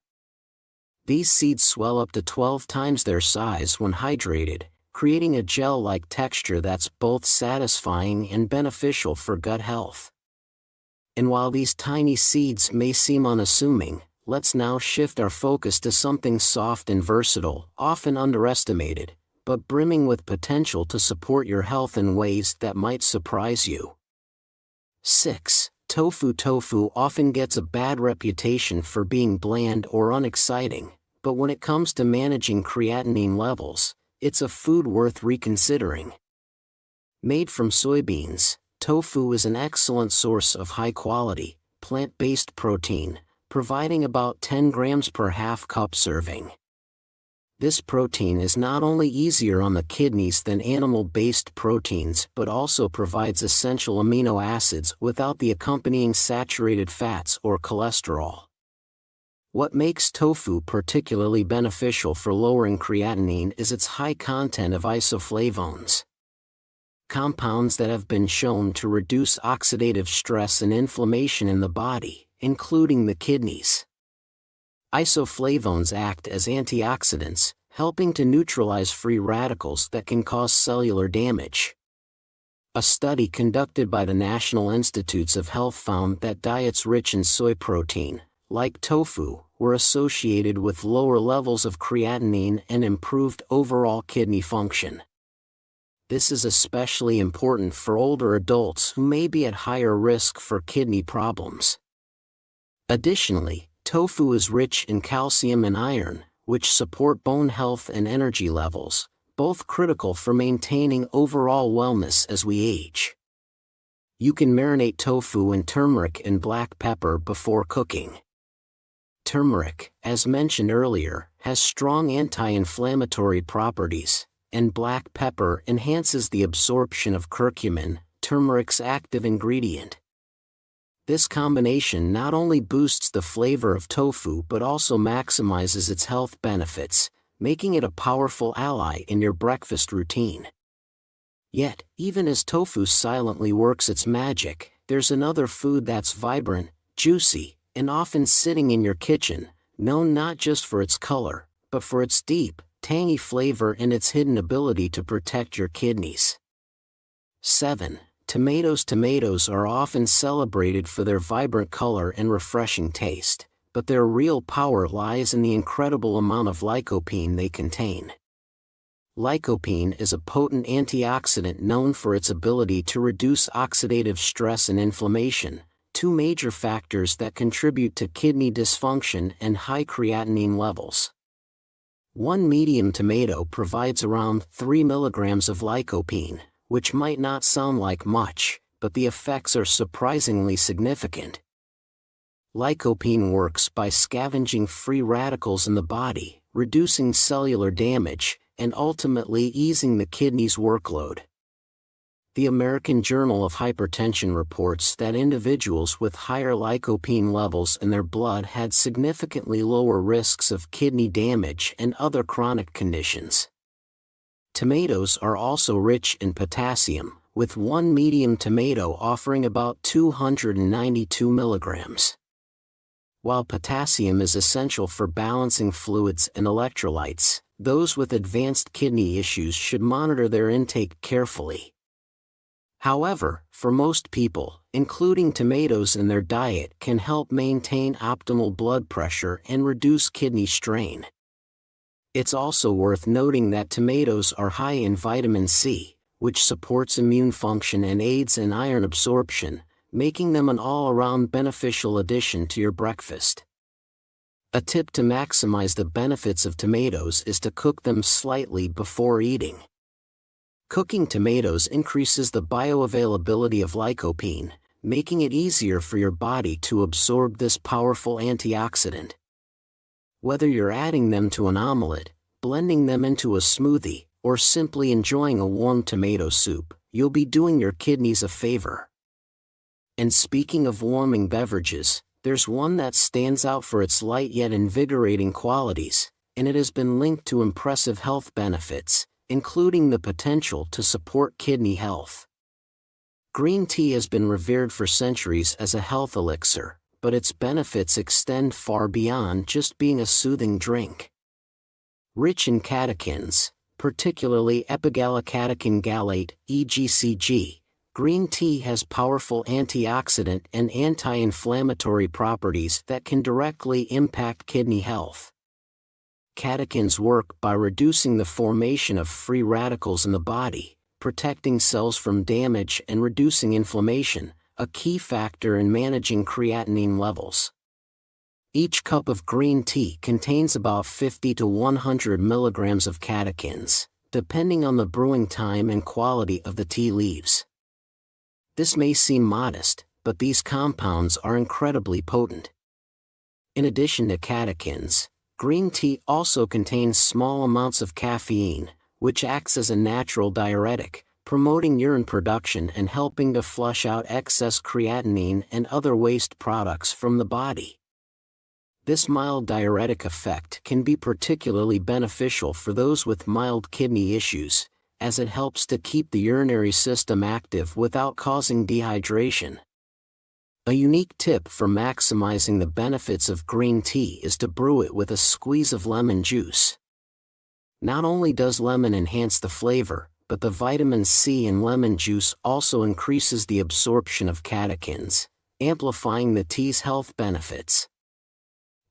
These seeds swell up to 12 times their size when hydrated, creating a gel-like texture that's both satisfying and beneficial for gut health. And while these tiny seeds may seem unassuming, let's now shift our focus to something soft and versatile, often underestimated, but brimming with potential to support your health in ways that might surprise you. 6. Tofu. Tofu often gets a bad reputation for being bland or unexciting, but when it comes to managing creatinine levels, it's a food worth reconsidering. Made from soybeans, tofu is an excellent source of high-quality, plant-based protein, providing about 10 grams per half-cup serving. This protein is not only easier on the kidneys than animal-based proteins but also provides essential amino acids without the accompanying saturated fats or cholesterol. What makes tofu particularly beneficial for lowering creatinine is its high content of isoflavones, compounds that have been shown to reduce oxidative stress and inflammation in the body, including the kidneys. Isoflavones act as antioxidants, helping to neutralize free radicals that can cause cellular damage. A study conducted by the National Institutes of Health found that diets rich in soy protein, like tofu, were associated with lower levels of creatinine and improved overall kidney function. This is especially important for older adults who may be at higher risk for kidney problems. Additionally, tofu is rich in calcium and iron, which support bone health and energy levels, both critical for maintaining overall wellness as we age. You can marinate tofu in turmeric and black pepper before cooking. Turmeric, as mentioned earlier, has strong anti-inflammatory properties, and black pepper enhances the absorption of curcumin, turmeric's active ingredient. This combination not only boosts the flavor of tofu but also maximizes its health benefits, making it a powerful ally in your breakfast routine. Yet, even as tofu silently works its magic, there's another food that's vibrant, juicy, and often sitting in your kitchen, known not just for its color, but for its deep, tangy flavor and its hidden ability to protect your kidneys. 7. Tomatoes. Tomatoes are often celebrated for their vibrant color and refreshing taste, but their real power lies in the incredible amount of lycopene they contain. Lycopene is a potent antioxidant known for its ability to reduce oxidative stress and inflammation, two major factors that contribute to kidney dysfunction and high creatinine levels. One medium tomato provides around 3 milligrams of lycopene, which might not sound like much, but the effects are surprisingly significant. Lycopene works by scavenging free radicals in the body, reducing cellular damage, and ultimately easing the kidney's workload. The American Journal of Hypertension reports that individuals with higher lycopene levels in their blood had significantly lower risks of kidney damage and other chronic conditions. Tomatoes are also rich in potassium, with one medium tomato offering about 292 milligrams. While potassium is essential for balancing fluids and electrolytes, those with advanced kidney issues should monitor their intake carefully. However, for most people, including tomatoes in their diet can help maintain optimal blood pressure and reduce kidney strain. It's also worth noting that tomatoes are high in vitamin C, which supports immune function and aids in iron absorption, making them an all-around beneficial addition to your breakfast. A tip to maximize the benefits of tomatoes is to cook them slightly before eating. Cooking tomatoes increases the bioavailability of lycopene, making it easier for your body to absorb this powerful antioxidant. Whether you're adding them to an omelet, blending them into a smoothie, or simply enjoying a warm tomato soup, you'll be doing your kidneys a favor. And speaking of warming beverages, there's one that stands out for its light yet invigorating qualities, and it has been linked to impressive health benefits, including the potential to support kidney health. Green tea has been revered for centuries as a health elixir, but its benefits extend far beyond just being a soothing drink. Rich in catechins, particularly epigallocatechin gallate, EGCG, green tea has powerful antioxidant and anti-inflammatory properties that can directly impact kidney health. Catechins work by reducing the formation of free radicals in the body, protecting cells from damage and reducing inflammation, a key factor in managing creatinine levels. Each cup of green tea contains about 50 to 100 milligrams of catechins, depending on the brewing time and quality of the tea leaves. This may seem modest, but these compounds are incredibly potent. In addition to catechins, green tea also contains small amounts of caffeine, which acts as a natural diuretic, promoting urine production and helping to flush out excess creatinine and other waste products from the body. This mild diuretic effect can be particularly beneficial for those with mild kidney issues, as it helps to keep the urinary system active without causing dehydration. A unique tip for maximizing the benefits of green tea is to brew it with a squeeze of lemon juice. Not only does lemon enhance the flavor, but the vitamin C in lemon juice also increases the absorption of catechins, amplifying the tea's health benefits.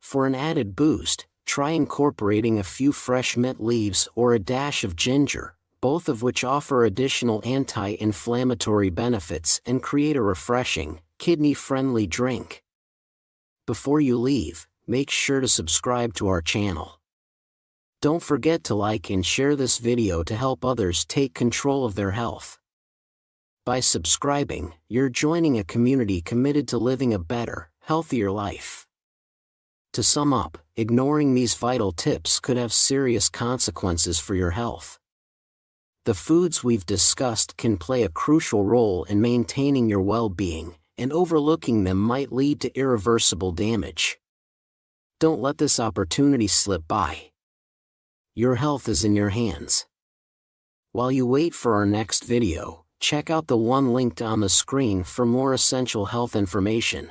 For an added boost, try incorporating a few fresh mint leaves or a dash of ginger, both of which offer additional anti-inflammatory benefits and create a refreshing, kidney-friendly drink. Before you leave, make sure to subscribe to our channel. Don't forget to like and share this video to help others take control of their health. By subscribing, you're joining a community committed to living a better, healthier life. To sum up, ignoring these vital tips could have serious consequences for your health. The foods we've discussed can play a crucial role in maintaining your well-being, and overlooking them might lead to irreversible damage. Don't let this opportunity slip by. Your health is in your hands. While you wait for our next video, check out the one linked on the screen for more essential health information.